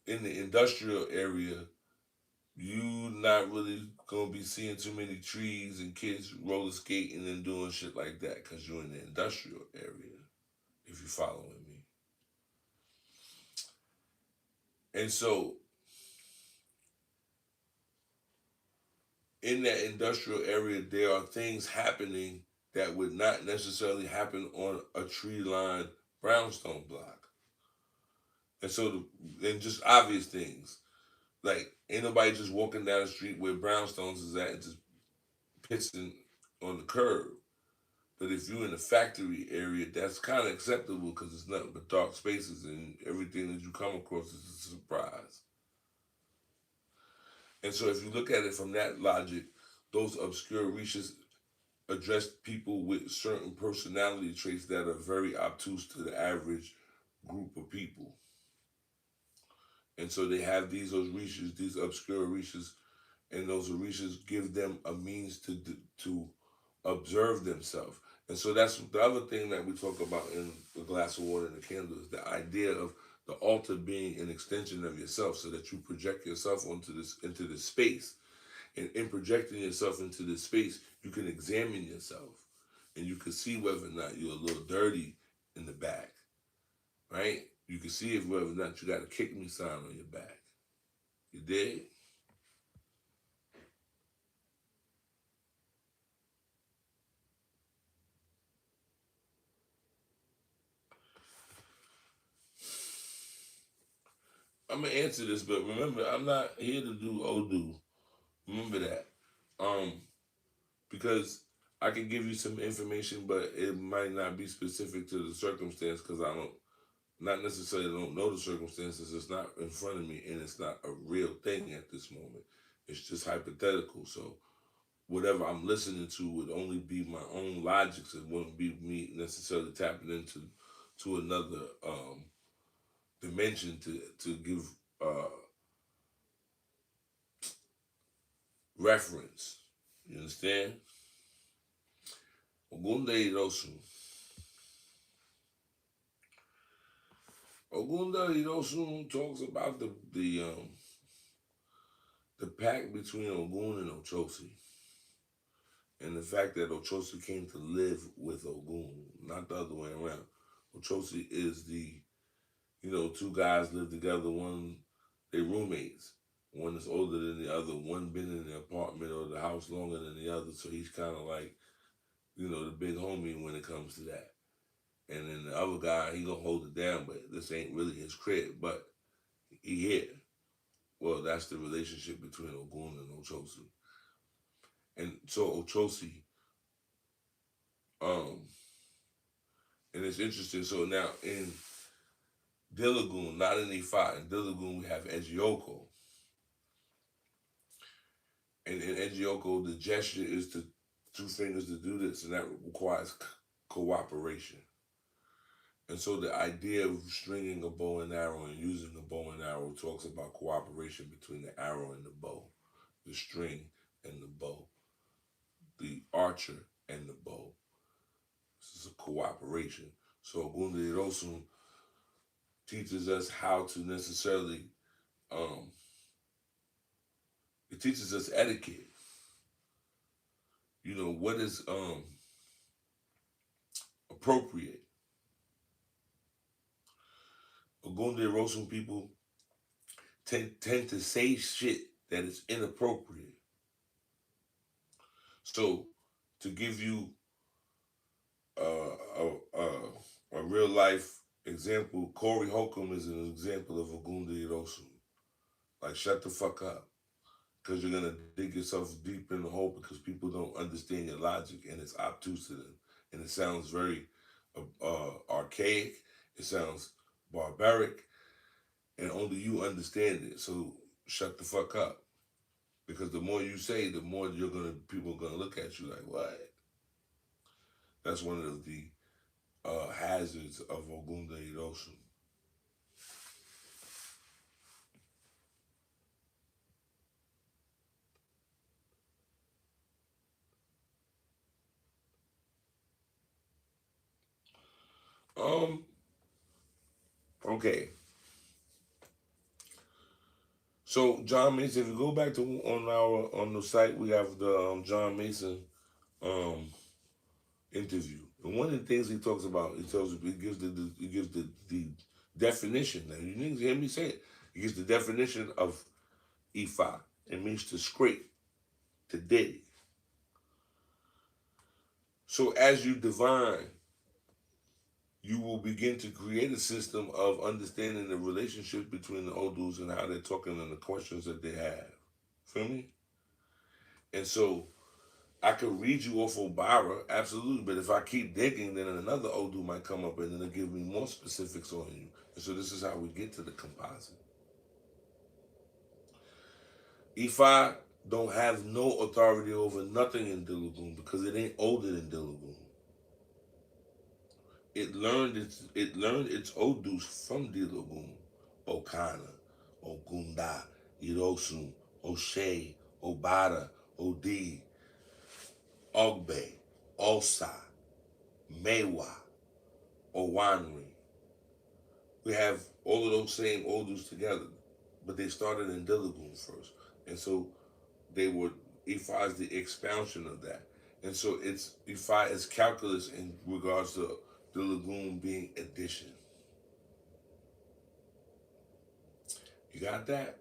in the industrial area, you not really gonna be seeing too many trees and kids roller skating and doing shit like that because you're in the industrial area, if you're following me. And so in that industrial area, there are things happening that would not necessarily happen on a tree lined brownstone block. And so, and just obvious things like ain't nobody just walking down the street where brownstones is at and just pissing on the curb. But if you're in a factory area, that's kind of acceptable because it's nothing but dark spaces and everything that you come across is a surprise. And so if you look at it from that logic, those obscure reaches address people with certain personality traits that are very obtuse to the average group of people. And so they have these orishas, these obscure orishas, and those orishas give them a means to observe themselves. And so that's the other thing that we talk about in the glass of water and the candle is the idea of the altar being an extension of yourself, so that you project yourself into this space. And in projecting yourself into this space, you can examine yourself, and you can see whether or not you're a little dirty in the back, right? You can see if whether or not you got a kick me sign on your back. You dig? I'm gonna answer this, but remember, I'm not here to do Odu. Remember that, um, because I can give you some information, but it might not be specific to the circumstance because I don't, not necessarily don't know the circumstances. It's not in front of me, and it's not a real thing at this moment. It's just hypothetical. So whatever I'm listening to would only be my own logics. It wouldn't be me necessarily tapping into another dimension to give reference. You understand? Ogunde Irosu. Ogunda Irosu talks about the pact between Ogun and Ochosi, and the fact that Ochosi came to live with Ogun, not the other way around. Ochosi is two guys live together. One, they roommates. One is older than the other. One been in the apartment or the house longer than the other, so he's kind of like, the big homie when it comes to that. And then the other guy, he gonna hold it down, but this ain't really his crib, but he here. Well, that's the relationship between Ogun and Ochosi. And so Ochosi, um, and it's interesting. So now in Dilagoon, not in Ifa, in Dilagoon we have Ejioko. And in Ejioko, the gesture is to two fingers to do this, and that requires cooperation. And so the idea of stringing a bow and arrow and using a bow and arrow talks about cooperation between the arrow and the bow, the string and the bow, the archer and the bow. This is a cooperation. So Ogunde Irosun teaches us how to necessarily, it teaches us etiquette. What is appropriate. Ogunde Rosun people tend to say shit that is inappropriate. So, to give you a real life example, Corey Holcomb is an example of Ogunde Rosun. Like, shut the fuck up. Because you're going to dig yourself deep in the hole because people don't understand your logic and it's obtuse to them. And it sounds very archaic. It sounds barbaric. And only you understand it. So shut the fuck up. Because the more you say, the more people are gonna look at you like, what? That's one of the hazards of Ogunde Irosun. Um. Okay. So John Mason, if you go back to on the site, we have the John Mason um interview. And one of the things he talks about, he gives the definition. Now you need to hear me say it. He gives the definition of Ifa. It means to scrape, to dig. So as you divine, you will begin to create a system of understanding the relationship between the Odus and how they're talking and the questions that they have. Feel me? And so I could read you off Obara, absolutely, but if I keep digging, then another Odu might come up and then it'll give me more specifics on you. And so this is how we get to the composite. Ifa don't have no authority over nothing in Dilagoon because it ain't older than Dilagoon. It learned its Odus from Dilagoon. Okana, Ogunda, Irosun, Oshe, Obada, Odi, Ogbe, Osa, Mewa, Owanri. We have all of those same Odus together, but they started in Dilagoon first. And so Ifa is the expansion of that. And so Ifa is calculus in regards to the lagoon being addition. You got that?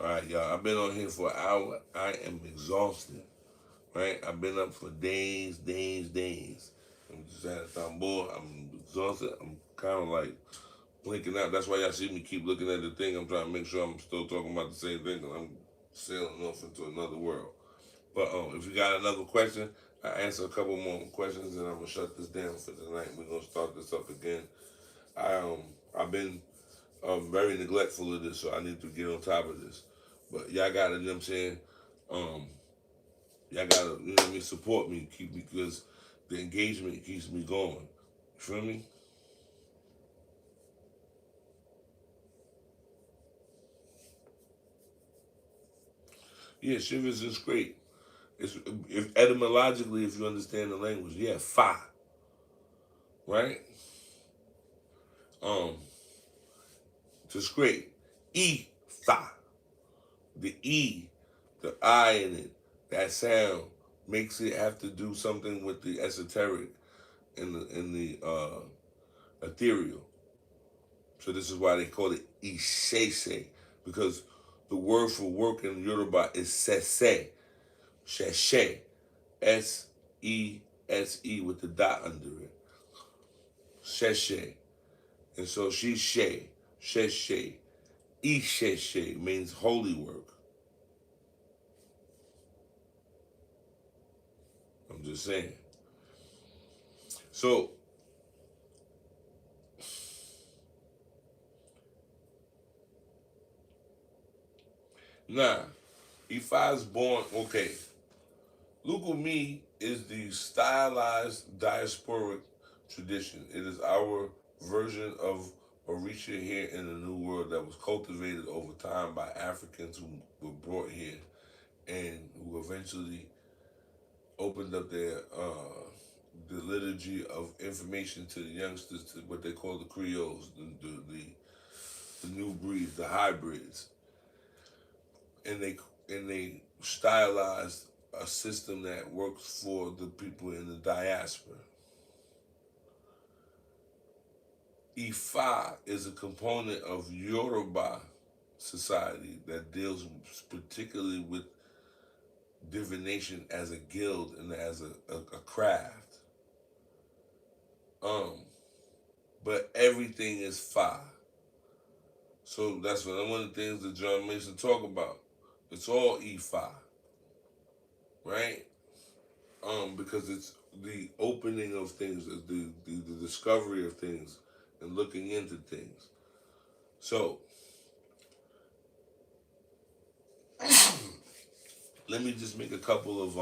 All right, y'all. I've been on here for an hour. I am exhausted. Right? I've been up for days. I'm just at a time bored. I'm exhausted. I'm kind of like blinking out. That's why y'all see me keep looking at the thing. I'm trying to make sure I'm still talking about the same thing because I'm sailing off into another world. But if you got another question, I answer a couple more questions and I'm gonna shut this down for tonight. We're gonna start this up again. I've been very neglectful of this, so I need to get on top of this. But y'all gotta, you know what I'm saying? Um, y'all gotta, you know what I mean, support me, keep me because the engagement keeps me going. You feel me? Yeah, shivers is great. It's if etymologically, if you understand the language, yeah, fa, right? Um, to scrape, e fa, the e, the I in it, that sound makes it have to do something with the esoteric and the ethereal. So this is why they call it ishese, because the word for work in Yoruba is sese, sheshe, S-E-S-E with the dot under it, sheshe. And so she's she, sheshe, isheshe means holy work. I'm just saying. So now, if I was born, okay, Lucumi is the stylized diasporic tradition. It is our version of Oriate here in the New World that was cultivated over time by Africans who were brought here and who eventually opened up the liturgy of information to the youngsters, to what they call the Creoles, the new breeds, the hybrids, and they stylized a system that works for the people in the diaspora. Ifa is a component of Yoruba society that deals particularly with divination as a guild and as a craft. But everything is Fa. So that's one of the things that John Mason talk about. It's all Ifa, right? Because it's the opening of things, the discovery of things, and looking into things. So let me just make a couple of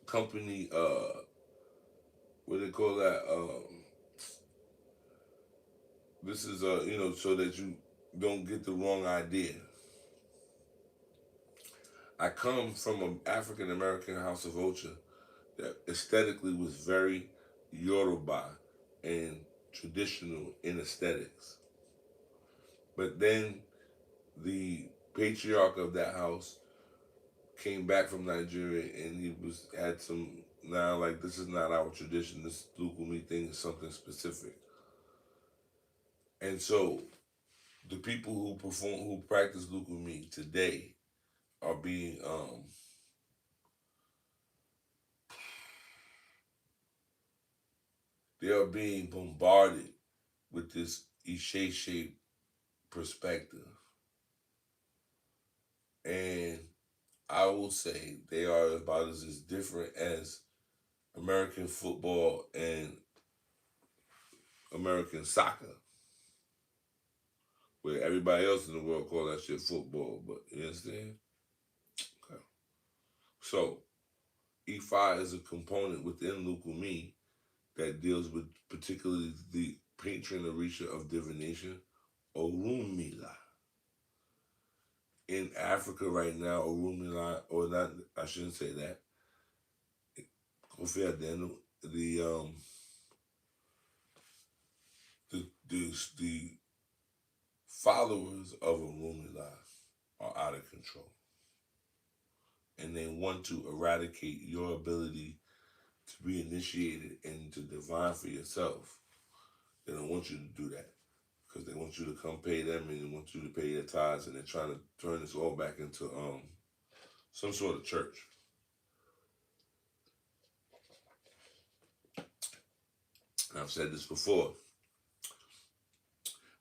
company what do they call that? This is so that you don't get the wrong idea. I come from an African American house of Ocha that aesthetically was very Yoruba and traditional in aesthetics. But then the patriarch of that house came back from Nigeria, and he had some, now like, this is not our tradition. This Lucumi thing is something specific. And so the people who practice Lucumi today are being they are being bombarded with this Ishe-shaped perspective. And I will say they are about as different as American football and American soccer, where everybody else in the world call that shit football, but you understand? Okay. So, Ifa is a component within Lucumi that deals with particularly the patron Orisha of divination, Orunmila. In Africa right now, Orunmila, or not, I shouldn't say that. Kofi Adenu, the followers of Orunmila are out of control, and they want to eradicate your ability to be initiated and to divine for yourself. They don't want you to do that because they want you to come pay them, and they want you to pay your tithes, and they're trying to turn this all back into some sort of church. And I've said this before.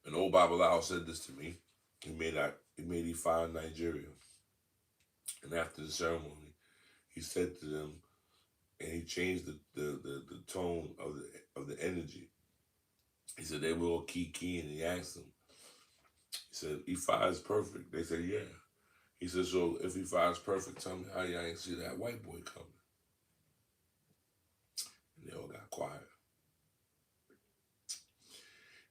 An old Babalawo said this to me. He made Ifa in Nigeria. And after the ceremony, he said to them, and he changed the tone of the energy. He said they were all keying, and he asked them. He said, Ifa is perfect. They said, yeah. He said, so if Ifa is perfect, tell me how y'all ain't see that white boy coming. And they all got quiet.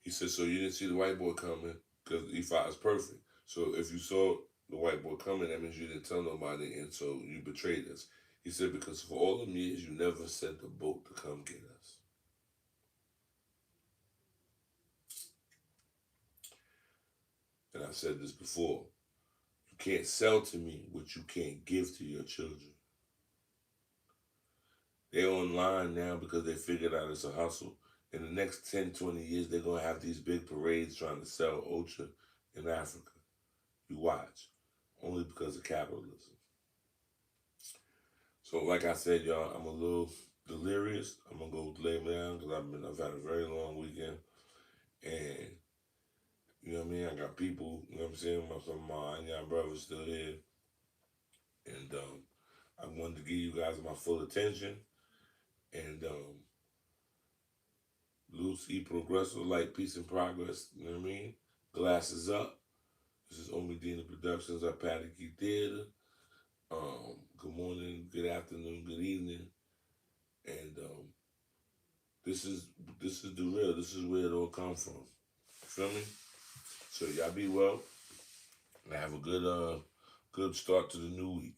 He said, so you didn't see the white boy coming because Ifa is perfect. So if you saw the white boy coming, that means you didn't tell nobody, and so you betrayed us. He said, because for all them years, you never sent the boat to come get us. And I've said this before. You can't sell to me what you can't give to your children. They're online now because they figured out it's a hustle. In the next 10, 20 years, they're going to have these big parades trying to sell Ocha in Africa. You watch. Only because of capitalism. So like I said, y'all, I'm a little delirious. I'm going to go lay down because I've had a very long weekend. And, you know what I mean? I got people, you know what I'm saying? Some of my young brothers still here. And I wanted to give you guys my full attention. And Loose, E Progressive, Light, Peace, and Progress. You know what I mean? Glasses up. This is Omidina Productions, Apataki Theater. Good morning, good afternoon, good evening. And this is the real. This is where it all comes from. Feel me? So y'all be well. And have a good start to the new week.